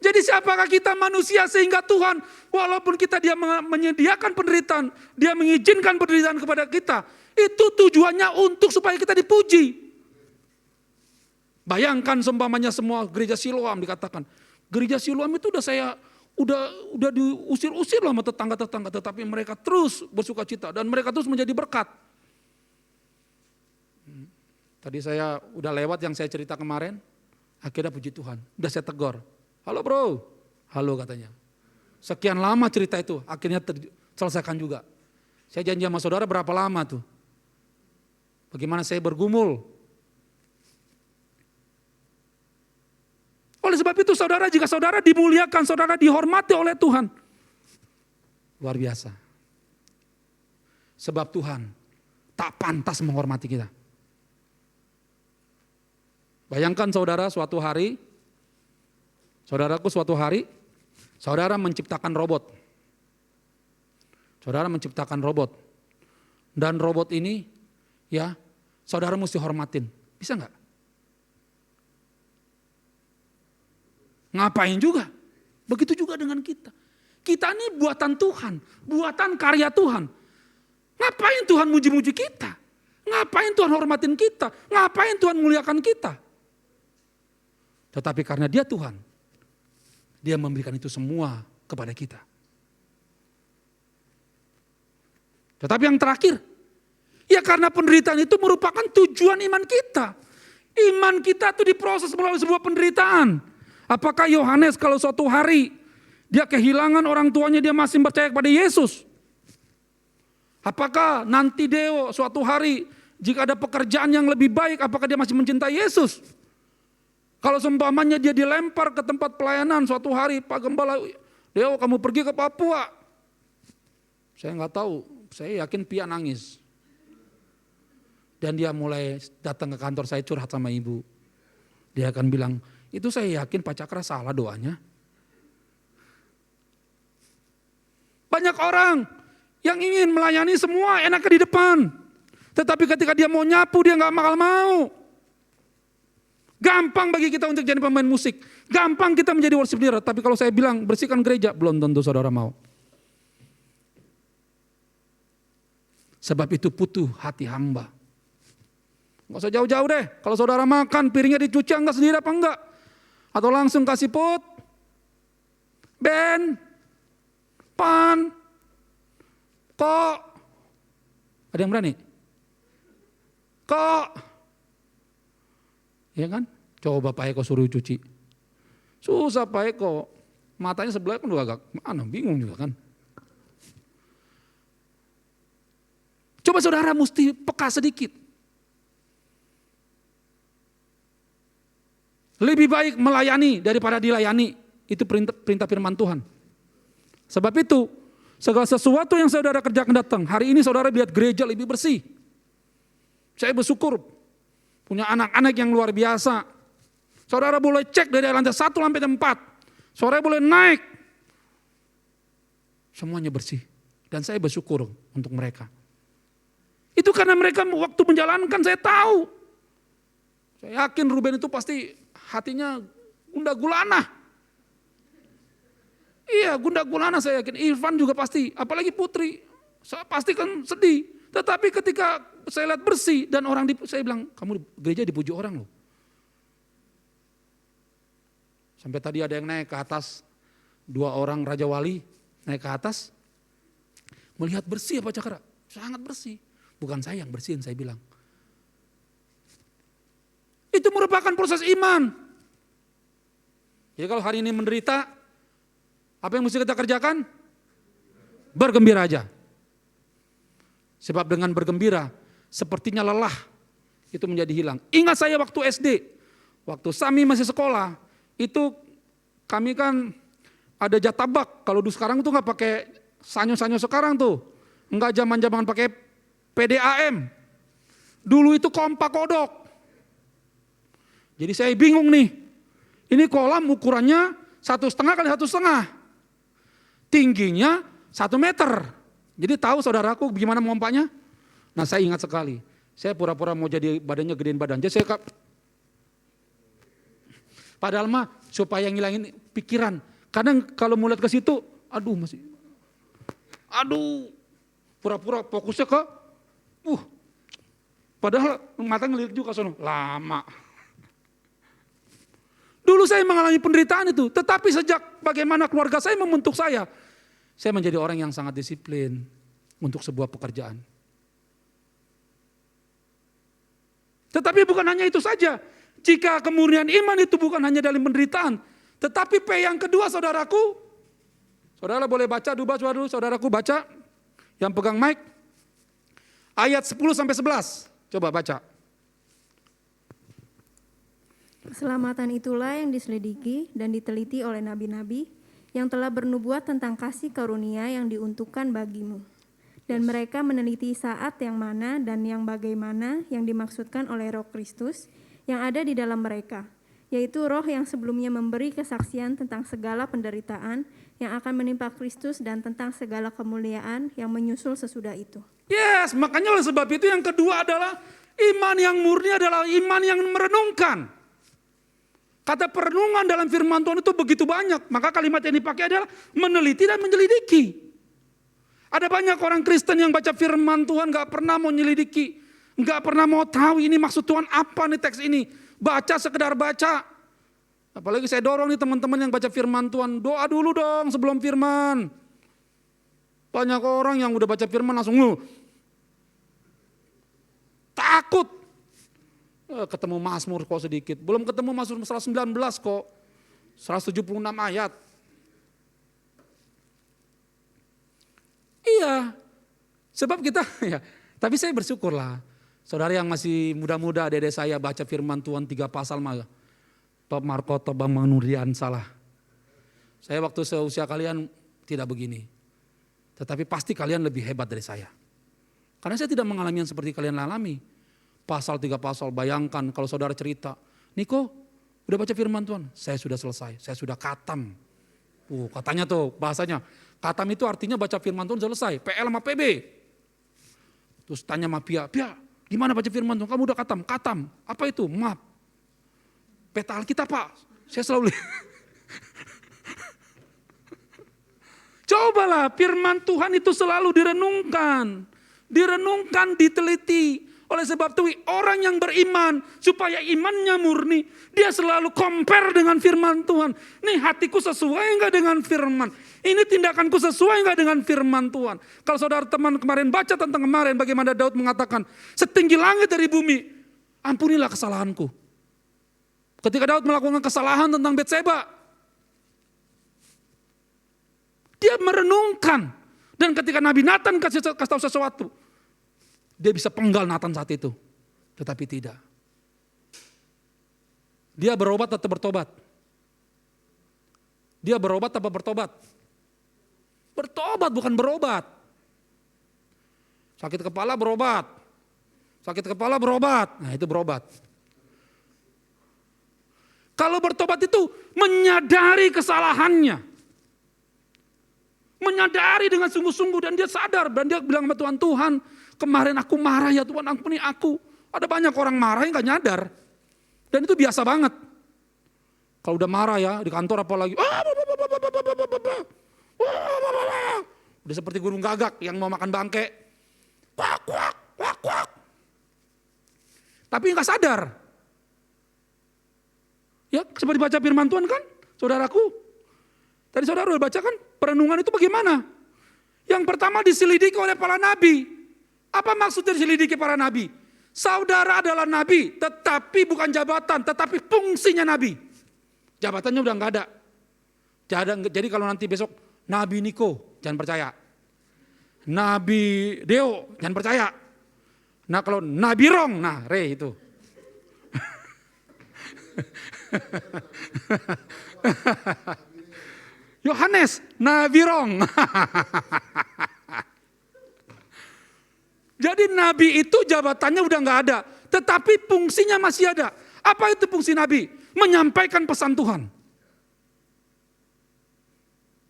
Jadi siapakah kita manusia sehingga Tuhan walaupun dia menyediakan penderitaan. Dia mengizinkan penderitaan kepada kita. Itu tujuannya untuk supaya kita dipuji. Bayangkan seumpamanya semua gereja Siloam dikatakan. Gereja Siloam itu udah diusir-usir lah sama tetangga-tetangga. Tetapi mereka terus bersuka cita dan mereka terus menjadi berkat. Tadi saya udah lewat yang saya cerita kemarin. Akhirnya puji Tuhan. Udah saya tegur. Halo bro. Halo katanya. Sekian lama cerita itu. Akhirnya selesaikan juga. Saya janji sama saudara berapa lama tuh. Bagaimana saya bergumul. Oleh sebab itu saudara, jika saudara dimuliakan, saudara dihormati oleh Tuhan. Luar biasa. Sebab Tuhan tak pantas menghormati kita. Bayangkan saudara suatu hari, saudaraku suatu hari, saudara menciptakan robot. Saudara menciptakan robot. Dan robot ini ya saudara mesti hormatin. Bisa enggak? Ngapain juga? Begitu juga dengan kita. Kita ini buatan Tuhan, buatan karya Tuhan. Ngapain Tuhan muji-muji kita? Ngapain Tuhan hormatin kita? Ngapain Tuhan muliakan kita? Tetapi karena Dia Tuhan, Dia memberikan itu semua kepada kita. Tetapi yang terakhir, ya karena penderitaan itu merupakan tujuan iman kita. Iman kita itu diproses melalui sebuah penderitaan. Apakah Yohanes kalau suatu hari dia kehilangan orang tuanya, dia masih percaya kepada Yesus? Apakah nanti Deo suatu hari jika ada pekerjaan yang lebih baik, apakah dia masih mencintai Yesus? Kalau seumpamanya dia dilempar ke tempat pelayanan suatu hari, Pak Gembala, Deo kamu pergi ke Papua. Saya nggak tahu, saya yakin Pia nangis. Dan dia mulai datang ke kantor saya curhat sama ibu. Dia akan bilang, itu saya yakin Pak Cakra salah doanya. Banyak orang yang ingin melayani semua enaknya di depan. Tetapi ketika dia mau nyapu dia nggak bakal mau. Gampang bagi kita untuk jadi pemain musik. Gampang kita menjadi worship leader. Tapi kalau saya bilang bersihkan gereja, belum tentu saudara mau. Sebab itu butuh hati hamba. Nggak usah jauh-jauh deh. Kalau saudara makan piringnya dicuci enggak sendiri apa enggak? Atau langsung kasih put, ben, pan, kok. Ada yang berani? Kok. Ya kan? Coba Pak Eko suruh cuci. Susah Pak Eko. Matanya sebelah kan udah agak bingung juga kan. Coba saudara mesti peka sedikit. Lebih baik melayani daripada dilayani. Itu perintah firman Tuhan. Sebab itu, segala sesuatu yang saudara kerjakan datang. Hari ini saudara lihat gereja lebih bersih. Saya bersyukur punya anak-anak yang luar biasa. Saudara boleh cek dari lantai 1 sampai 4. Saudara boleh naik. Semuanya bersih. Dan saya bersyukur untuk mereka. Itu karena mereka waktu menjalankan saya tahu. Saya yakin Ruben itu pasti hatinya gundah gulana. Iya, gundah gulana saya yakin. Irfan juga pasti, apalagi Putri. Saya pasti kan sedih. Tetapi ketika saya lihat bersih dan orang saya bilang, kamu gereja dipuji orang loh. Sampai tadi ada yang naik ke atas, 2 orang Raja Wali naik ke atas. Melihat bersih apa Cakra? Sangat bersih. Bukan saya yang bersihin, saya bilang. Itu merupakan proses iman. Jadi kalau hari ini menderita, apa yang mesti kita kerjakan? Bergembira aja. Sebab dengan bergembira, sepertinya lelah itu menjadi hilang. Ingat saya waktu SD, waktu Sami masih sekolah, itu kami kan ada jatabak. Kalau dulu sekarang tuh nggak pakai sanyo-sanyo sekarang tuh, nggak zaman-zaman pakai PDAM. Dulu itu kompak kodok. Jadi saya bingung nih, ini kolam ukurannya 1,5 kali 1,5, tingginya 1 meter. Jadi tahu saudaraku gimana memompanya? Nah saya ingat sekali, saya pura-pura mau jadi badannya gedein badan. Jadi saya padahal mah supaya ngilangin pikiran. Kadang kalau mau lihat ke situ, pura-pura fokusnya ke, padahal mata ngelihat juga sono, lama. Dulu saya mengalami penderitaan itu, tetapi sejak bagaimana keluarga saya membentuk saya menjadi orang yang sangat disiplin untuk sebuah pekerjaan. Tetapi bukan hanya itu saja, jika kemurnian iman itu bukan hanya dalam penderitaan, tetapi P yang kedua saudaraku, saudara boleh baca dulu, saudaraku baca, yang pegang mic, ayat 10-11, coba baca. Keselamatan itulah yang diselidiki dan diteliti oleh nabi-nabi yang telah bernubuat tentang kasih karunia yang diuntukkan bagimu. Dan mereka meneliti saat yang mana dan yang bagaimana yang dimaksudkan oleh Roh Kristus yang ada di dalam mereka, yaitu roh yang sebelumnya memberi kesaksian tentang segala penderitaan yang akan menimpa Kristus dan tentang segala kemuliaan yang menyusul sesudah itu. Yes, makanya oleh sebab itu yang kedua adalah iman yang murni adalah iman yang merenungkan. Kata perenungan dalam firman Tuhan itu begitu banyak. Maka kalimat yang dipakai adalah meneliti dan menyelidiki. Ada banyak orang Kristen yang baca firman Tuhan gak pernah mau menyelidiki. Gak pernah mau tahu ini maksud Tuhan apa nih teks ini. Baca sekedar baca. Apalagi saya dorong nih teman-teman yang baca firman Tuhan. Doa dulu dong sebelum firman. Banyak orang yang udah baca firman langsung takut. Ketemu Mazmur kok sedikit. Belum ketemu Mazmur 119 kok. 176 ayat. Iya. Sebab kita ya. Tapi saya bersyukur lah. Saudara yang masih muda-muda adik-adik saya baca firman Tuhan 3 pasal mah. Top Marco, top Bang Nurian salah. Saya waktu seusia kalian tidak begini. Tetapi pasti kalian lebih hebat dari saya. Karena saya tidak mengalami yang seperti kalian alami. Pasal 3 pasal, bayangkan kalau saudara cerita, Niko udah baca firman Tuhan? Saya sudah selesai, saya sudah katam. Katanya tuh bahasanya, katam itu artinya baca firman Tuhan selesai, PL sama PB. Terus tanya sama Pia, gimana baca firman Tuhan? Kamu udah katam? Katam, apa itu? Map. Peta Alkitab Pak, saya selalu Cobalah firman Tuhan itu selalu direnungkan, diteliti. Oleh sebab itu orang yang beriman supaya imannya murni, dia selalu compare dengan firman Tuhan. Nih hatiku sesuai enggak dengan firman? Ini tindakanku sesuai enggak dengan firman Tuhan? Kalau saudara teman kemarin baca tentang kemarin bagaimana Daud mengatakan, setinggi langit dari bumi, ampunilah kesalahanku. Ketika Daud melakukan kesalahan tentang Betseba, dia merenungkan. Dan ketika Nabi Nathan kasih tahu sesuatu, dia bisa penggal Nathan saat itu. Tetapi tidak. Dia berobat atau bertobat? Dia berobat atau bertobat? Bertobat bukan berobat. Sakit kepala berobat. Sakit kepala berobat. Nah itu berobat. Kalau bertobat itu menyadari kesalahannya. Menyadari dengan sungguh-sungguh dan dia sadar. Dan dia bilang sama Tuhan, Tuhan kemarin aku marah ya Tuhan, ampuni aku. Ada banyak orang marah yang gak nyadar. Dan itu biasa banget. Kalau udah marah ya, di kantor apalagi. Udah seperti gunung gagak yang mau makan bangke. Kuak, kuak, kuak, kuak. Tapi gak sadar. Ya seperti baca firman Tuhan kan, saudaraku. Tadi saudara udah baca kan, perenungan itu bagaimana? Yang pertama diselidiki oleh para nabi. Apa maksudnya diselidiki para nabi? Saudara adalah nabi, tetapi bukan jabatan, tetapi fungsinya nabi. Jabatannya udah gak ada. Jadi kalau nanti besok Nabi Niko, jangan percaya. Nabi Deo, jangan percaya. Nah kalau Nabi Rong, nah Re itu. Yohanes, Nabi Rong. Jadi nabi itu jabatannya udah gak ada. Tetapi fungsinya masih ada. Apa itu fungsi nabi? Menyampaikan pesan Tuhan.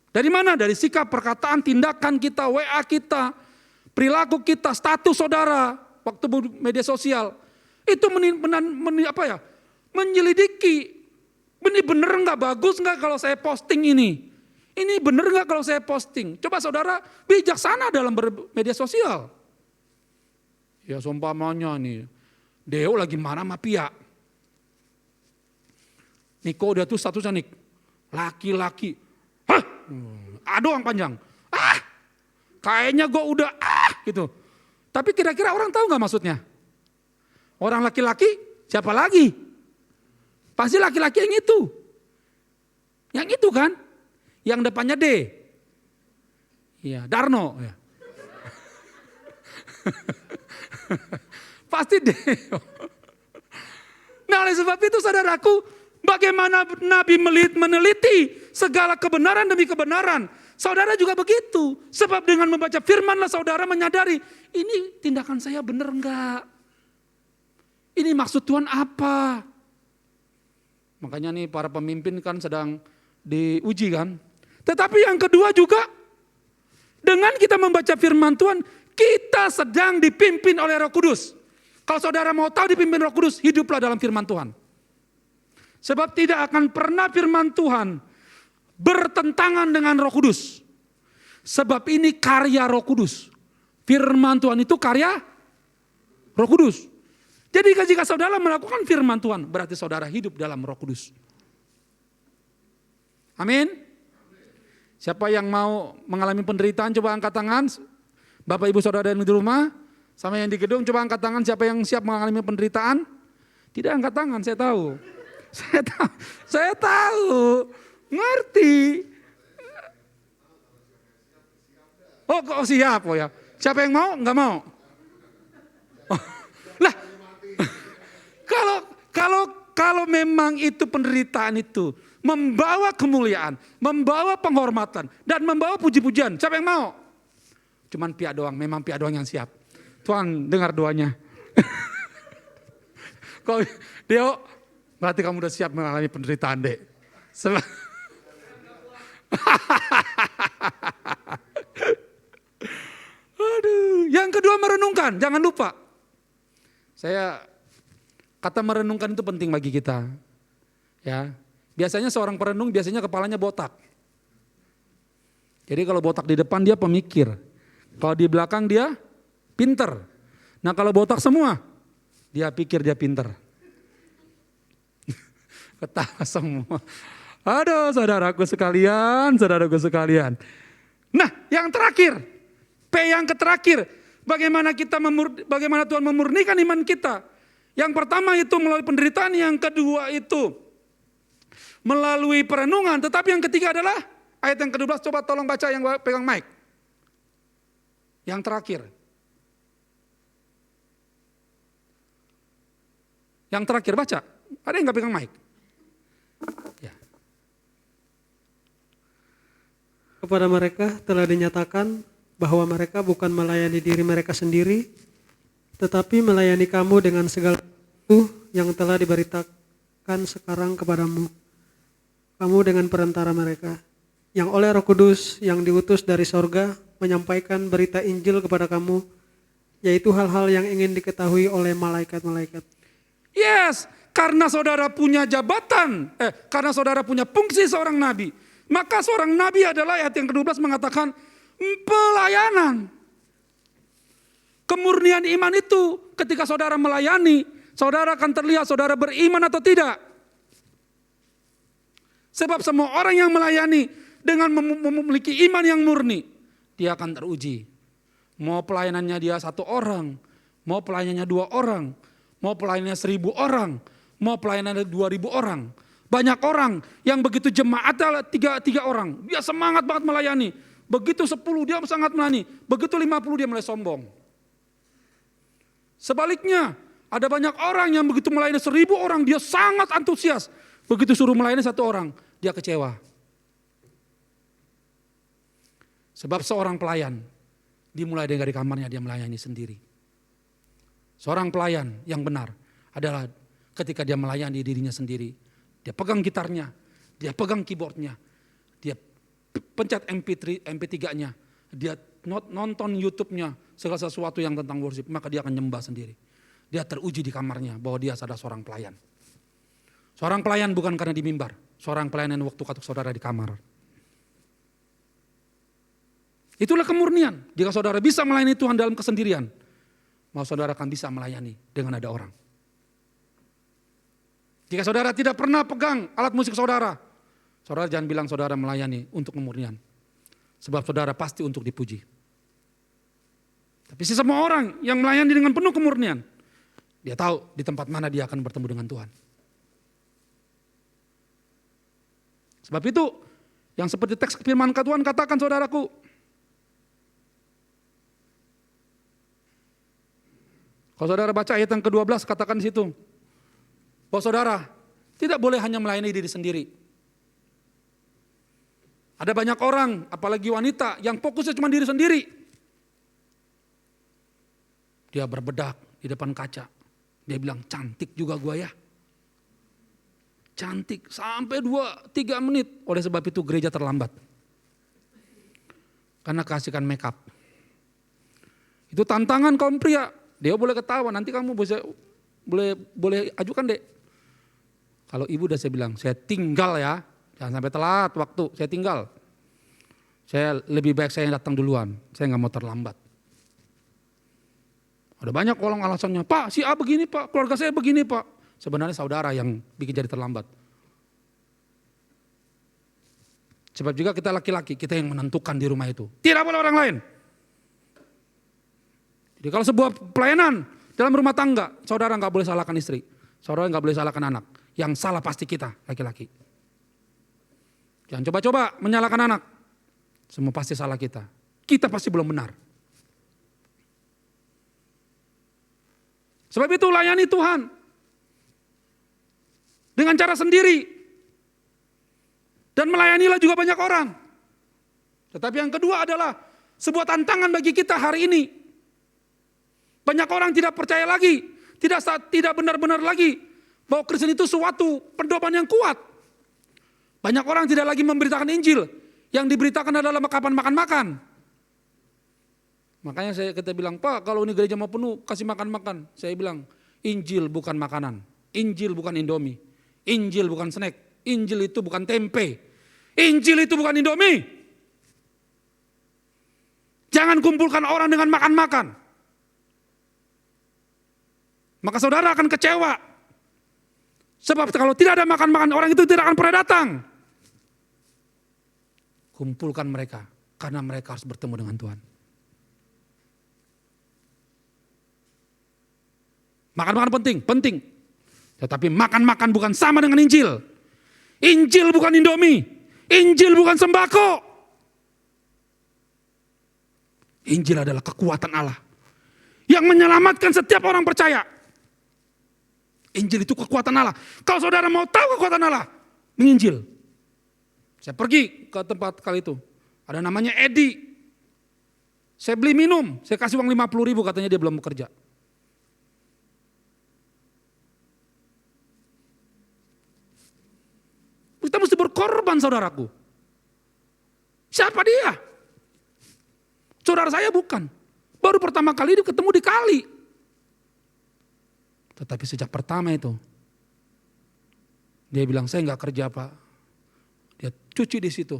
Dari mana? Dari sikap, perkataan, tindakan kita, WA kita, perilaku kita, status saudara, waktu media sosial. Itu menyelidiki. Ini bener gak, bagus gak kalau saya posting ini? Ini bener gak kalau saya posting? Coba saudara bijaksana dalam bermedia sosial. Ya seumpamanya nih, Deo lagi marah sama Pia. Niko udah tuh statusnya nih, laki-laki. Hah, doang panjang. Kayaknya gue udah gitu. Tapi kira-kira orang tahu gak maksudnya? Orang laki-laki siapa lagi? Pasti laki-laki yang itu. Yang itu kan? Yang depannya D. Iya, Darno. Ya. Pasti D. Nah oleh sebab itu saudaraku, bagaimana Nabi meneliti segala kebenaran demi kebenaran. Saudara juga begitu. Sebab dengan membaca firmanlah saudara menyadari, ini tindakan saya benar enggak? Ini maksud Tuhan apa? Makanya nih para pemimpin kan sedang diuji kan. Tetapi yang kedua juga, dengan kita membaca firman Tuhan, kita sedang dipimpin oleh Roh Kudus. Kalau saudara mau tahu dipimpin Roh Kudus, hiduplah dalam firman Tuhan. Sebab tidak akan pernah firman Tuhan bertentangan dengan Roh Kudus. Sebab ini karya Roh Kudus. Firman Tuhan itu karya Roh Kudus. Jadi jika saudara melakukan firman Tuhan, berarti saudara hidup dalam Roh Kudus. Amin. Siapa yang mau mengalami penderitaan coba angkat tangan. Bapak ibu saudara yang di rumah, sama yang di gedung coba angkat tangan. Siapa yang siap mengalami penderitaan? Tidak angkat tangan, saya tahu. Saya tahu. Ngerti. Oh kok siap oh ya. Siapa yang mau? Enggak mau. Oh. Lah. Kalau memang itu penderitaan itu membawa kemuliaan, membawa penghormatan dan membawa puji-pujian, siapa yang mau? Cuman pihak doang, memang pihak doang yang siap. Tuhan dengar doanya. Kok Deo, berarti kamu udah siap mengalami penderitaan, Dek. Aduh, yang kedua merenungkan, jangan lupa. Kata merenungkan itu penting bagi kita. Ya, biasanya seorang perenung biasanya kepalanya botak. Jadi kalau botak di depan dia pemikir, kalau di belakang dia pinter. Nah kalau botak semua, dia pikir dia pinter. Ketawa semua. Aduh saudaraku sekalian. Nah yang terakhir, P yang terakhir, bagaimana Tuhan memurnikan iman kita. Yang pertama itu melalui penderitaan, yang kedua itu melalui perenungan, tetapi yang ketiga adalah ayat yang ke-12, coba tolong baca yang pegang mic. Yang terakhir. Yang terakhir baca, ada yang gak pegang mic? Ya. Kepada mereka telah dinyatakan bahwa mereka bukan melayani diri mereka sendiri, tetapi melayani kamu dengan segala itu yang telah diberitakan sekarang kepadamu. Kamu dengan perantara mereka, yang oleh Roh Kudus yang diutus dari sorga menyampaikan berita Injil kepada kamu, yaitu hal-hal yang ingin diketahui oleh malaikat-malaikat. Yes, karena saudara punya jabatan, karena saudara punya fungsi seorang nabi, maka seorang nabi adalah ayat yang ke-12 mengatakan pelayanan. Kemurnian iman itu ketika saudara melayani, saudara akan terlihat saudara beriman atau tidak. Sebab semua orang yang melayani dengan memiliki iman yang murni, dia akan teruji. Mau pelayanannya dia 1 orang, mau pelayanannya 2 orang, mau pelayanannya 1000 orang, mau pelayanannya 2000 orang. Banyak orang yang begitu jemaat adalah 3 orang, dia semangat banget melayani. Begitu 10 dia sangat melayani, begitu 50 dia mulai sombong. Sebaliknya, ada banyak orang yang begitu melayani 1000 orang, dia sangat antusias. Begitu suruh melayani 1 orang, dia kecewa. Sebab seorang pelayan, dimulai dari kamarnya dia melayani sendiri. Seorang pelayan yang benar adalah ketika dia melayani dirinya sendiri. Dia pegang gitarnya, dia pegang keyboardnya, dia pencet MP3-nya, dia nonton YouTube-nya, segala sesuatu yang tentang worship, maka dia akan nyembah sendiri. Dia teruji di kamarnya bahwa dia adalah seorang pelayan. Seorang pelayan bukan karena di mimbar, seorang pelayan yang waktu katuk saudara di kamar. Itulah kemurnian. Jika saudara bisa melayani Tuhan dalam kesendirian, maka saudara akan bisa melayani dengan ada orang. Jika saudara tidak pernah pegang alat musik saudara, saudara jangan bilang saudara melayani untuk kemurnian. Sebab saudara pasti untuk dipuji. Tapi semua orang yang melayani dengan penuh kemurnian, dia tahu di tempat mana dia akan bertemu dengan Tuhan. Sebab itu, yang seperti teks firman Tuhan katakan saudaraku, kalau saudara baca ayat yang ke-12 katakan di situ, bahwa saudara tidak boleh hanya melayani diri sendiri. Ada banyak orang, apalagi wanita, yang fokusnya cuma diri sendiri. Dia berbedak di depan kaca. Dia bilang, cantik juga gua ya. Cantik, sampai 2-3 menit. Oleh sebab itu gereja terlambat. Karena kasihkan make up. Itu tantangan kaum pria. Dia boleh ketawa, nanti kamu boleh ajukan dek. Kalau ibu udah saya bilang, saya tinggal ya. Jangan sampai telat waktu, saya tinggal. Saya lebih baik saya datang duluan, saya nggak mau terlambat. Ada banyak orang alasannya, Pak si A begini Pak, keluarga saya begini Pak. Sebenarnya saudara yang bikin jadi terlambat. Sebab juga kita laki-laki, kita yang menentukan di rumah itu. Tidak boleh orang lain. Jadi kalau sebuah pelayanan dalam rumah tangga, saudara nggak boleh salahkan istri. Saudara nggak boleh salahkan anak. Yang salah pasti kita, laki-laki. Jangan coba-coba menyalahkan anak. Semua pasti salah kita. Kita pasti belum benar. Sebab itu layani Tuhan. Dengan cara sendiri. Dan melayanilah juga banyak orang. Tetapi yang kedua adalah sebuah tantangan bagi kita hari ini. Banyak orang tidak percaya lagi. Tidak benar-benar lagi. Bahwa Kristen itu suatu pendopan yang kuat. Banyak orang tidak lagi memberitakan Injil. Yang diberitakan adalah kapan makan-makan. Makanya kita bilang, Pak kalau ini gereja mau penuh kasih makan-makan. Saya bilang, Injil bukan makanan. Injil bukan Indomie. Injil bukan snack. Injil itu bukan tempe. Injil itu bukan Indomie. Jangan kumpulkan orang dengan makan-makan. Maka saudara akan kecewa. Sebab kalau tidak ada makan-makan, orang itu tidak akan pernah datang. Kumpulkan mereka, karena mereka harus bertemu dengan Tuhan. Makan-makan penting. Tetapi makan-makan bukan sama dengan Injil. Injil bukan Indomie. Injil bukan sembako. Injil adalah kekuatan Allah. Yang menyelamatkan setiap orang percaya. Injil itu kekuatan Allah. Kalau saudara mau tahu kekuatan Allah, menginjil. Saya pergi ke tempat kali itu. Ada namanya Edi. Saya beli minum. Saya kasih uang 50.000 katanya dia belum bekerja. Kita mesti berkorban saudaraku. Siapa dia? Saudara saya bukan. Baru pertama kali dia ketemu di kali. Tetapi sejak pertama itu. Dia bilang saya gak kerja Pak. Dia cuci di situ.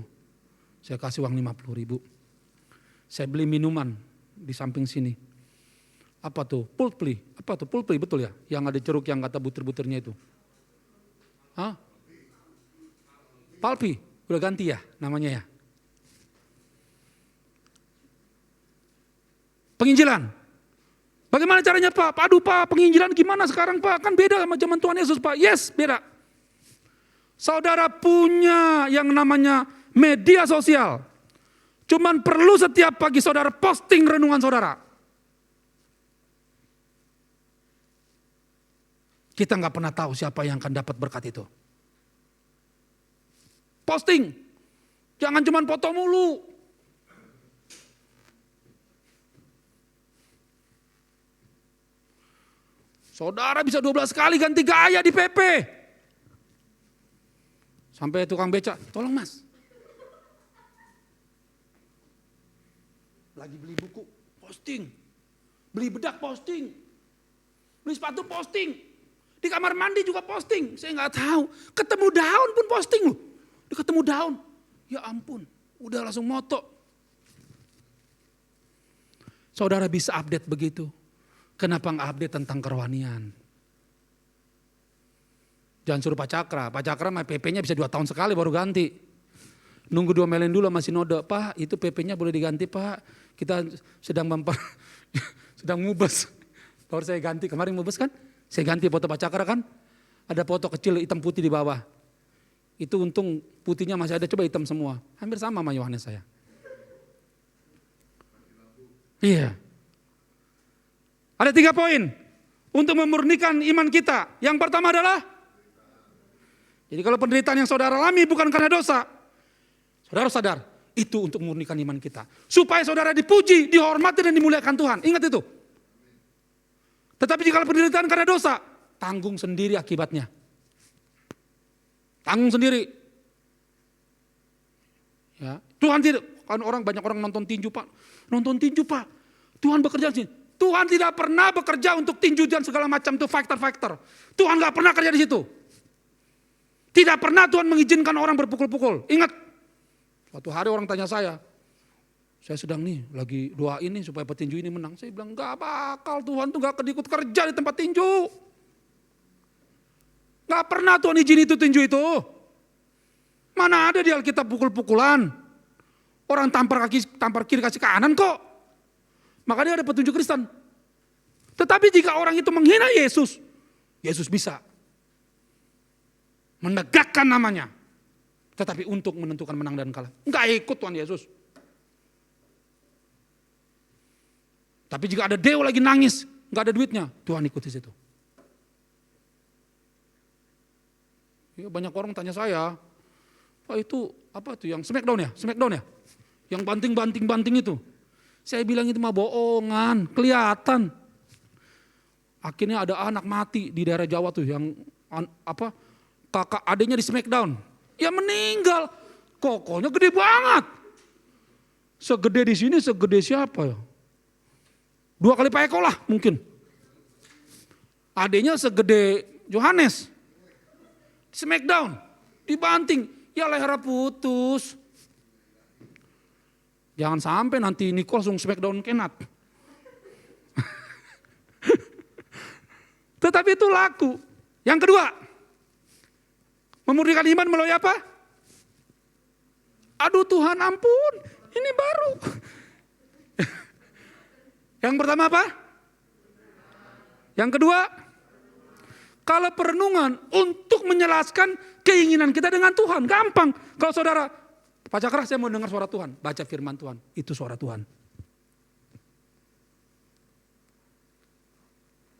Saya kasih uang 50.000. Saya beli minuman di samping sini. Apa tuh? Pulpli. Apa tuh? Pulpli betul ya? Yang ada jeruk yang kata butir-butirnya itu. Hah? Palpi. Udah ganti ya namanya ya? Penginjilan. Bagaimana caranya Pak? Aduh Pak, penginjilan gimana sekarang Pak? Kan beda sama zaman Tuhan Yesus Pak. Yes, beda. Saudara punya yang namanya media sosial. Cuman perlu setiap pagi saudara posting renungan saudara. Kita nggak pernah tahu siapa yang akan dapat berkat itu. Posting. Jangan cuman foto mulu. Saudara bisa 12 kali ganti gaya di PP. Sampai tukang beca, tolong mas. Lagi beli buku, posting. Beli bedak, posting. Beli sepatu, posting. Di kamar mandi juga posting. Saya nggak tahu. Ketemu daun pun posting loh. Dia ketemu daun. Ya ampun, udah langsung moto. Saudara bisa update begitu. Kenapa nggak update tentang kerohanian? Jangan suruh Pak Cakra. Pak Cakra mah PP-nya bisa 2 tahun sekali baru ganti. Nunggu 2 melen dulu masih sinode. Pak itu PP-nya boleh diganti Pak. Kita sedang sedang mubes. Baru saya ganti. Kemarin mubes kan. Saya ganti foto Pak Cakra kan. Ada foto kecil hitam putih di bawah. Itu untung putihnya masih ada. Coba hitam semua. Hampir sama sama Yohanes saya. Iya. Ada 3 poin untuk memurnikan iman kita. Yang pertama adalah Jadi kalau penderitaan yang saudara alami bukan karena dosa, saudara sadar, itu untuk memurnikan iman kita. Supaya saudara dipuji, dihormati dan dimuliakan Tuhan. Ingat itu. Tetapi jika penderitaan karena dosa, tanggung sendiri akibatnya. Tanggung sendiri. Ya, Tuhan tidak, kan banyak orang nonton tinju Pak. Nonton tinju Pak, Tuhan bekerja di sini. Tuhan tidak pernah bekerja untuk tinju dan segala macam itu fighter. Tuhan gak pernah kerja di situ. Tidak pernah Tuhan mengizinkan orang berpukul-pukul. Ingat, suatu hari orang tanya saya sedang nih lagi doa ini supaya petinju ini menang. Saya bilang gak bakal, Tuhan tuh gak ikut kerja di tempat tinju. Gak pernah Tuhan izin itu tinju itu. Mana ada di Alkitab pukul-pukulan. Orang tampar kiri kasih kanan kok. Makanya ada petunjuk Kristen. Tetapi jika orang itu menghina Yesus, Yesus bisa menegakkan namanya. Tetapi untuk menentukan menang dan kalah. Enggak ikut Tuhan Yesus. Tapi jika ada dewa lagi nangis, enggak ada duitnya, Tuhan ikut di situ. Ya, banyak orang tanya saya, Pak itu apa tuh yang Smackdown ya? Yang banting itu. Saya bilang itu mah bohongan, kelihatan. Akhirnya ada anak mati di daerah Jawa tuh yang kakak adiknya di Smackdown. Ya meninggal. Kokohnya gede banget. Segede di sini, segede siapa ya? 2 kali Pak Eko lah mungkin. Adiknya segede Yohanes. Smackdown, dibanting. Ya lehernya putus. Jangan sampai nanti Nicole langsung Smackdown Kenat. Tetapi itu laku. Yang kedua, memurnikan iman melalui apa? Aduh Tuhan ampun, ini baru. Yang pertama apa? Yang kedua, kalau perenungan untuk menjelaskan keinginan kita dengan Tuhan. Gampang. Kalau saudara, Pak Cakra saya mau dengar suara Tuhan. Baca firman Tuhan, itu suara Tuhan.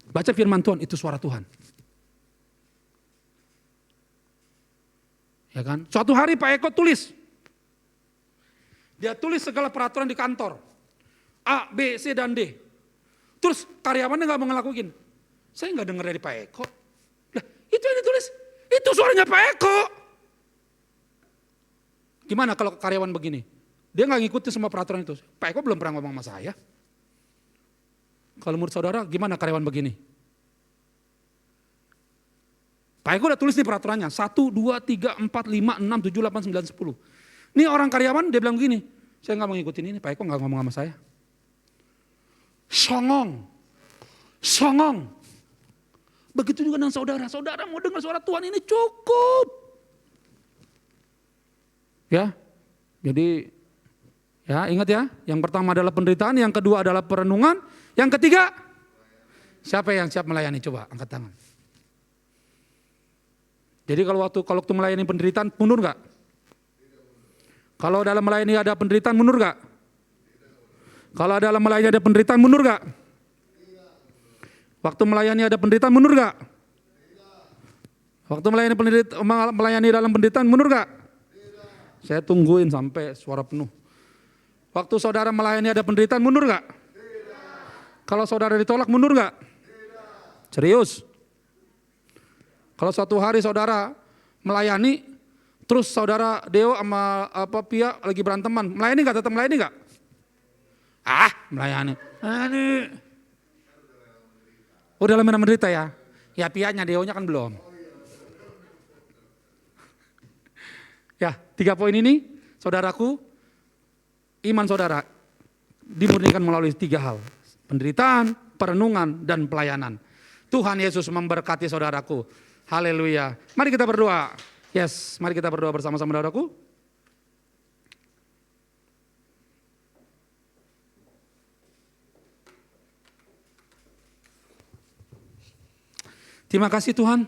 Baca firman Tuhan, itu suara Tuhan. Ya kan? Suatu hari Pak Eko tulis. Dia tulis segala peraturan di kantor. A, B, C, dan D. Terus karyawannya gak mau ngelakuin. Saya gak dengar dari Pak Eko. Nah, itu yang ditulis. Itu suaranya Pak Eko. Gimana kalau karyawan begini? Dia gak ngikutin semua peraturan itu. Pak Eko belum pernah ngomong sama saya. Kalau menurut saudara gimana karyawan begini? Pak Eko udah tulis nih peraturannya. 1, 2, 3, 4, 5, 6, 7, 8, 9, 10. Ini orang karyawan dia bilang begini. Saya gak mau ngikutin ini, Pak Eko gak ngomong sama saya. Songong. Begitu juga dengan saudara. Saudara mau dengar suara Tuhan ini cukup. Ya, jadi ya ingat ya. Yang pertama adalah penderitaan, yang kedua adalah perenungan. Yang ketiga, siapa yang siap melayani? Coba angkat tangan. Jadi kalau waktu melayani penderitaan, mundur gak? Kalau dalam melayani ada penderitaan, mundur gak? Kalau dalam melayani ada penderitaan, mundur gak? Waktu melayani ada penderitaan, mundur gak? Waktu melayani dalam penderitaan, mundur gak? Saya tungguin sampai suara penuh. Waktu saudara melayani ada penderitaan, mundur gak? Kalau saudara ditolak, mundur gak? Serius? Kalau suatu hari saudara melayani, terus saudara Deo sama Pia lagi beranteman, melayani gak? Tetap melayani gak? Melayani. Udah dalam menderita ya? Ya Pianya, Deonya kan belum. Ya 3 poin ini, saudaraku, iman saudara dimurnikan melalui 3 hal. Penderitaan, perenungan, dan pelayanan. Tuhan Yesus memberkati saudaraku. Haleluya. Mari kita berdoa. Yes, mari kita berdoa bersama-sama saudaraku. Terima kasih Tuhan.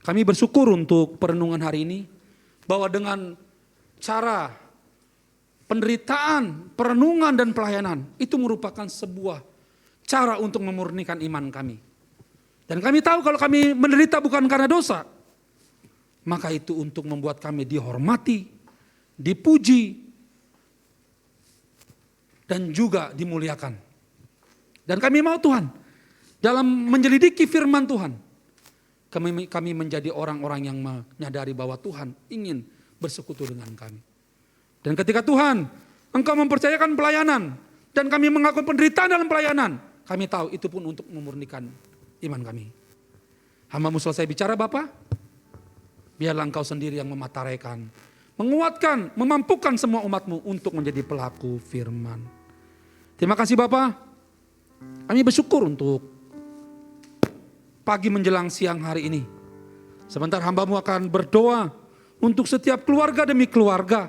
Kami bersyukur untuk perenungan hari ini. Bahwa dengan cara penderitaan, perenungan dan pelayanan. Itu merupakan sebuah cara untuk memurnikan iman kami. Dan kami tahu kalau kami menderita bukan karena dosa. maka itu untuk membuat kami dihormati, dipuji, dan juga dimuliakan. Dan kami mau Tuhan, dalam menyelidiki firman Tuhan, kami menjadi orang-orang yang menyadari bahwa Tuhan ingin bersekutu dengan kami. Dan ketika Tuhan, Engkau mempercayakan pelayanan, dan kami mengaku penderitaan dalam pelayanan, kami tahu itu pun untuk memurnikan iman kami. Hamba-Mu selesai bicara Bapa, biarlah Engkau sendiri yang memateraikan, menguatkan, memampukan semua umat-Mu untuk menjadi pelaku firman. Terima kasih Bapa. Kami bersyukur untuk pagi menjelang siang hari ini. Sebentar hamba-Mu akan berdoa untuk setiap keluarga demi keluarga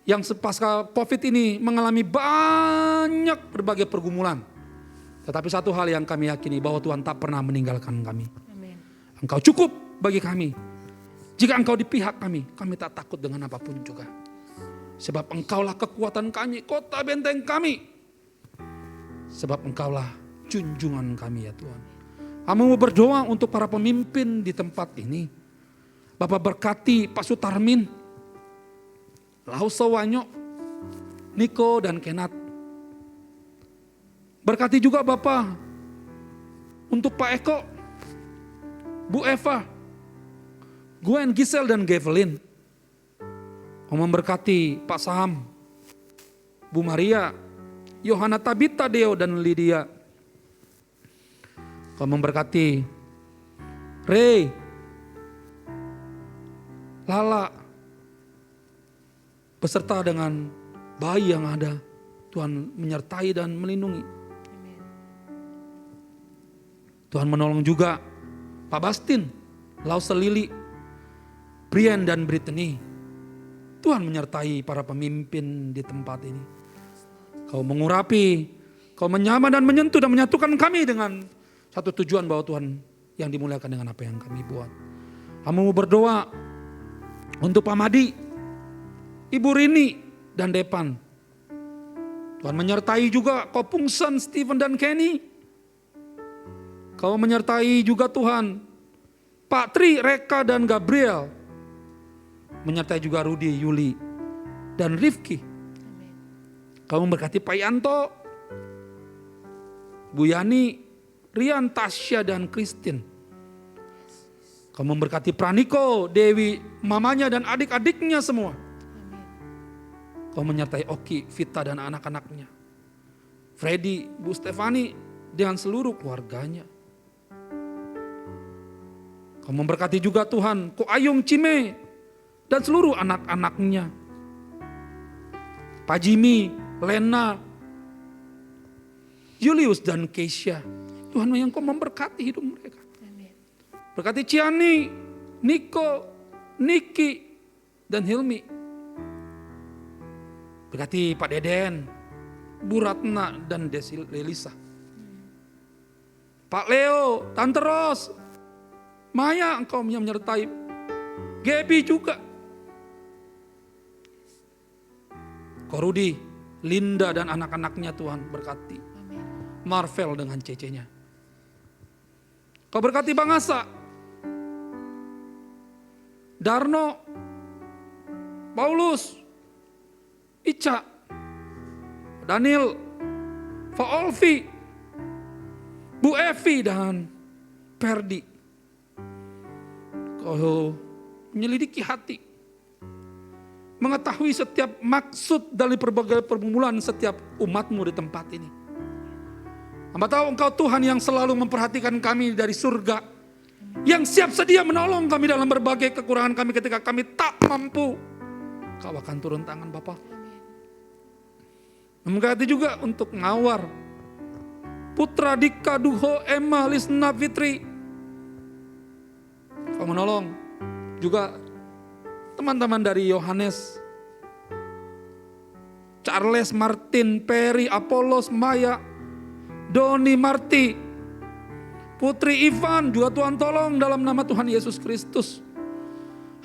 yang pasca COVID ini mengalami banyak berbagai pergumulan. Tetapi satu hal yang kami yakini, bahwa Tuhan tak pernah meninggalkan kami. Amin. Engkau cukup bagi kami. Jika Engkau di pihak kami tak takut dengan apapun juga. Sebab Engkaulah kekuatan kami, kota benteng kami. Sebab Engkaulah junjungan kami ya Tuhan. Kami mau berdoa untuk para pemimpin di tempat ini. Bapak berkati Pak Sutarmin, Lauso Wanyo, Niko dan Kenat. Berkati juga Bapak untuk Pak Eko, Bu Eva, Gwen, Gisel dan Gevelin. Kau memberkati Pak Saham, Bu Maria, Yohana Tabita Deo dan Lydia. Kau memberkati Ray, Lala, beserta dengan bayi yang ada. Tuhan menyertai dan melindungi. Tuhan menolong juga Pak Bastin, Lause Lili, Brian dan Brittany. Tuhan menyertai para pemimpin di tempat ini. Kau mengurapi, Kau menyamar dan menyentuh dan menyatukan kami dengan satu tujuan, bahwa Tuhan yang dimuliakan dengan apa yang kami buat. Kami mau berdoa untuk Pak Madi, Ibu Rini dan Depan. Tuhan menyertai juga Kau Pungsan, Stephen dan Kenny. Kau menyertai juga Tuhan Pak Tri, Reka dan Gabriel. Menyertai juga Rudi, Yuli dan Rifki. Kau memberkati Pak Yanto, Bu Yani, Rian, Tasya dan Christine. Kau memberkati Praniko, Dewi, mamanya dan adik-adiknya semua. Kau menyertai Oki, Vita dan anak-anaknya. Freddy, Bu Stefani dengan seluruh keluarganya. Kau memberkati juga Tuhan Ko Ayung Cime dan seluruh anak-anaknya. Pak Jimmy, Lena, Julius dan Keisha. Tuhan yang Kau memberkati hidup mereka. Berkati Ciani, Niko, Niki dan Hilmi. Berkati Pak Deden, Bu Ratna dan Desi Lelisa. Pak Leo, Tante Ros, Maya, Engkau yang menyertai. Gaby juga. Ko Rudi, Linda dan anak-anaknya Tuhan berkati. Marvel dengan cecenya. Kau berkati Bang Asa, Darno, Paulus, Ica, Daniel, Pak Olvi, Bu Evi dan Perdi. Kau menyelidiki hati, mengetahui setiap maksud dari berbagai pergumulan setiap umat-Mu di tempat ini. Hamba tahu Engkau Tuhan yang selalu memperhatikan kami dari surga, yang siap sedia menolong kami dalam berbagai kekurangan kami ketika kami tak mampu. Kau akan turun tangan Bapa. Memberkati juga untuk Ngawar, Putra, Dika, Duho, Emma, Lisna, Fitri. Kau menolong juga teman-teman dari Yohanes, Charles, Martin, Perry, Apollos, Maya, Doni, Marti, Putri Ivan, juga Tuhan tolong dalam nama Tuhan Yesus Kristus.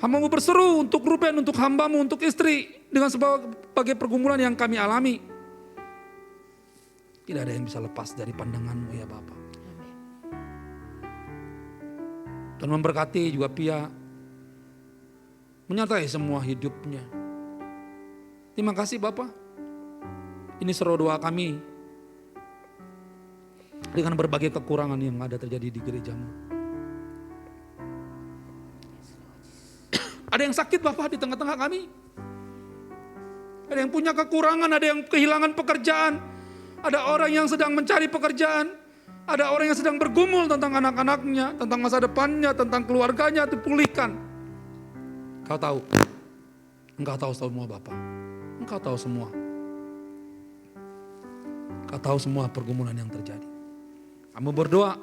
Hamba-Mu berseru untuk Ruben, untuk hamba-Mu, untuk istri, dengan sebagai pergumulan yang kami alami. Tidak ada yang bisa lepas dari pandangan-Mu ya Bapa. Tuhan memberkati juga Pia, menyertai semua hidupnya. Terima kasih Bapa. Ini seru doa kami dengan berbagai kekurangan yang ada terjadi di gerejamu. Ada yang sakit Bapak di tengah-tengah kami. Ada yang punya kekurangan, ada yang kehilangan pekerjaan. Ada orang yang sedang mencari pekerjaan. Ada orang yang sedang bergumul tentang anak-anaknya, tentang masa depannya, tentang keluarganya, dipulihkan. Engkau tahu. Engkau tahu semua Bapak. Engkau tahu semua. Engkau tahu semua pergumulan yang terjadi. Kami berdoa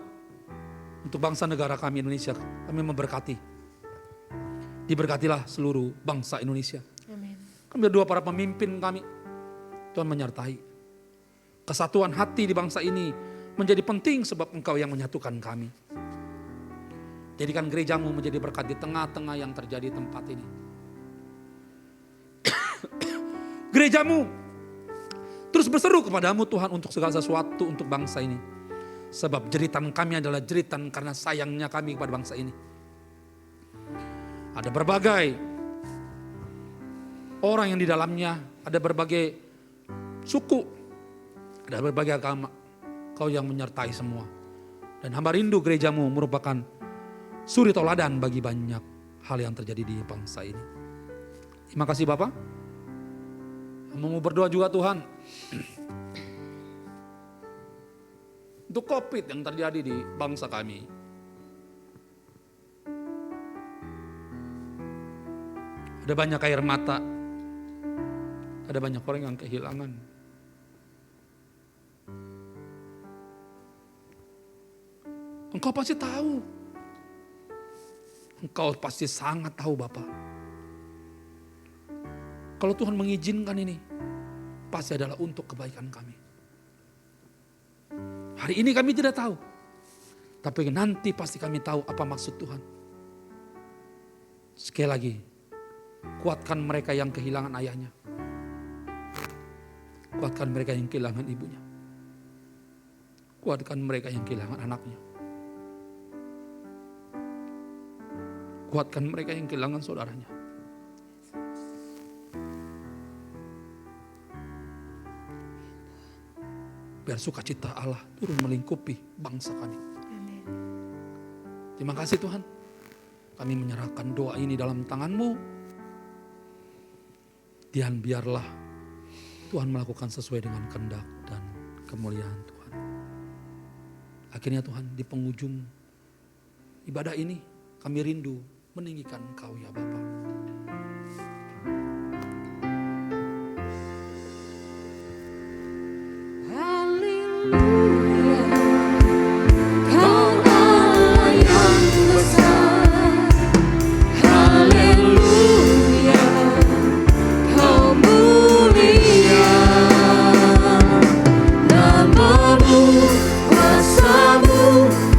untuk bangsa negara kami Indonesia. Kami memberkati. Diberkatilah seluruh bangsa Indonesia. Amin. Kami berdoa para pemimpin kami. Tuhan menyertai. Kesatuan hati di bangsa ini menjadi penting sebab Engkau yang menyatukan kami. Jadikan gerejamu menjadi berkat di tengah-tengah yang terjadi tempat ini. Gerejamu terus berseru kepadamu Tuhan untuk segala sesuatu untuk bangsa ini. Sebab jeritan kami adalah jeritan karena sayangnya kami kepada bangsa ini. Ada berbagai orang yang di dalamnya, ada berbagai suku, ada berbagai agama. Kau yang menyertai semua. Dan hamba rindu gerejamu merupakan suri tauladan bagi banyak hal yang terjadi di bangsa ini. Terima kasih Bapak. Mau berdoa juga Tuhan. Untuk COVID yang terjadi di bangsa kami. Ada banyak air mata. Ada banyak orang yang kehilangan. Engkau pasti tahu. Engkau pasti sangat tahu Bapak. Kalau Tuhan mengizinkan ini, pasti adalah untuk kebaikan kami. Hari ini kami tidak tahu. Tapi nanti pasti kami tahu apa maksud Tuhan. Sekali lagi, kuatkan mereka yang kehilangan ayahnya. Kuatkan mereka yang kehilangan ibunya. Kuatkan mereka yang kehilangan anaknya. Kuatkan mereka yang kehilangan saudaranya. Biar sukacita Allah turun melingkupi bangsa kami. Amin. Terima kasih Tuhan. Kami menyerahkan doa ini dalam tangan-Mu. Dan biarlah Tuhan melakukan sesuai dengan kehendak dan kemuliaan Tuhan. Akhirnya Tuhan di penghujung ibadah ini kami rindu meninggikan Engkau ya Bapa.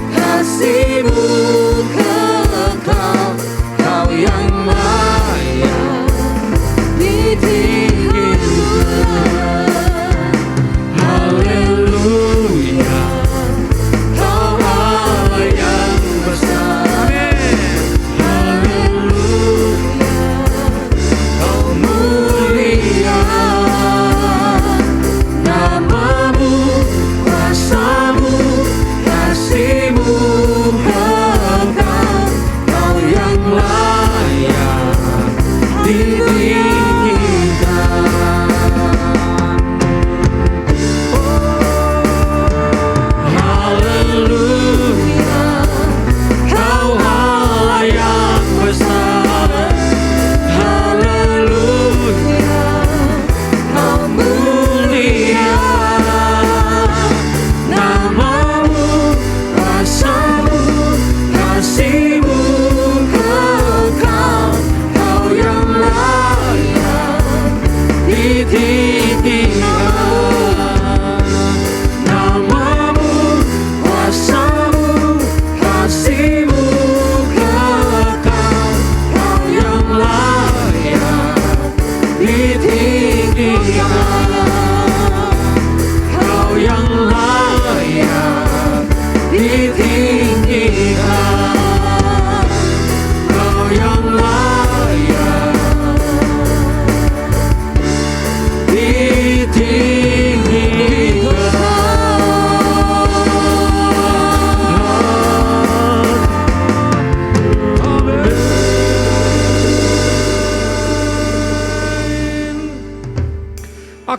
Kasih-Mu kekal, Kau yang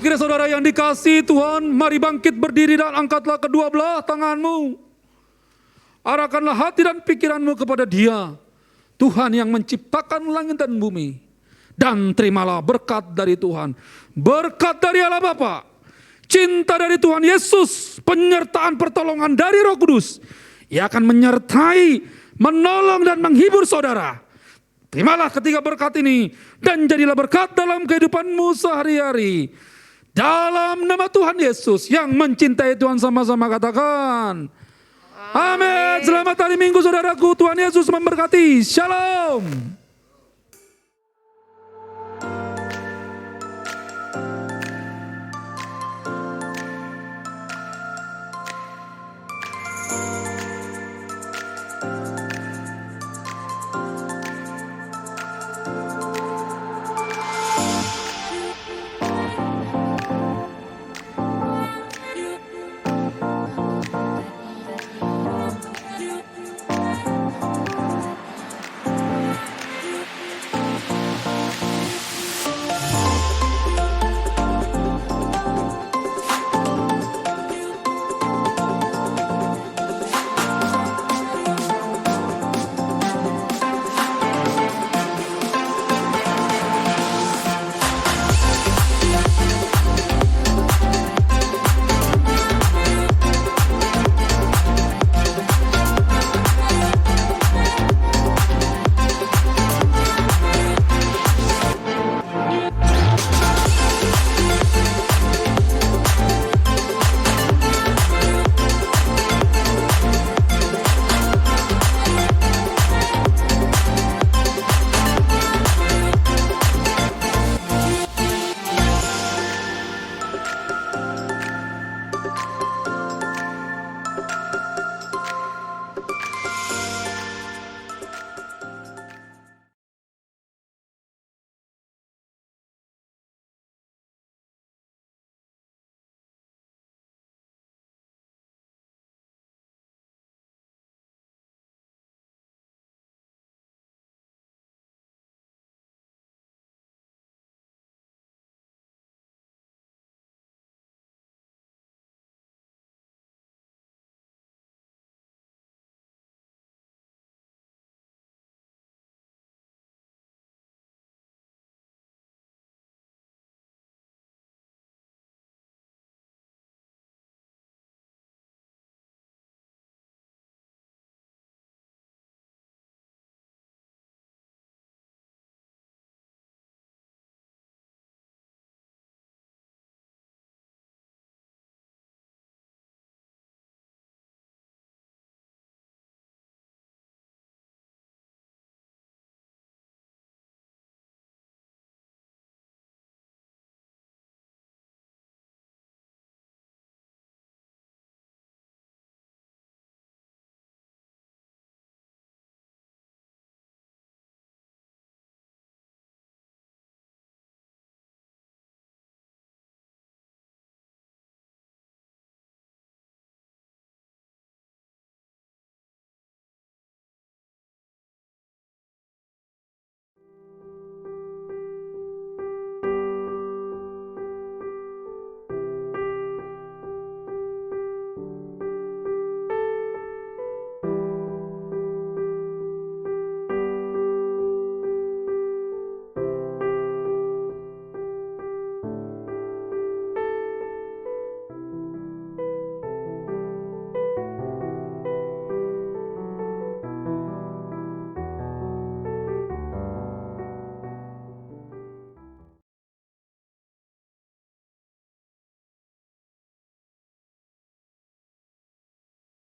Akhirnya saudara yang dikasihi Tuhan, mari bangkit berdiri dan angkatlah kedua belah tanganmu. Arahkanlah hati dan pikiranmu kepada Dia, Tuhan yang menciptakan langit dan bumi. Dan terimalah berkat dari Tuhan. Berkat dari Allah Bapa, cinta dari Tuhan Yesus, penyertaan pertolongan dari Roh Kudus. Ia akan menyertai, menolong dan menghibur saudara. Terimalah ketiga berkat ini dan jadilah berkat dalam kehidupanmu sehari-hari. Dalam nama Tuhan Yesus yang mencintai Tuhan, sama-sama katakan amin. Selamat hari Minggu saudaraku. Tuhan Yesus memberkati. Shalom.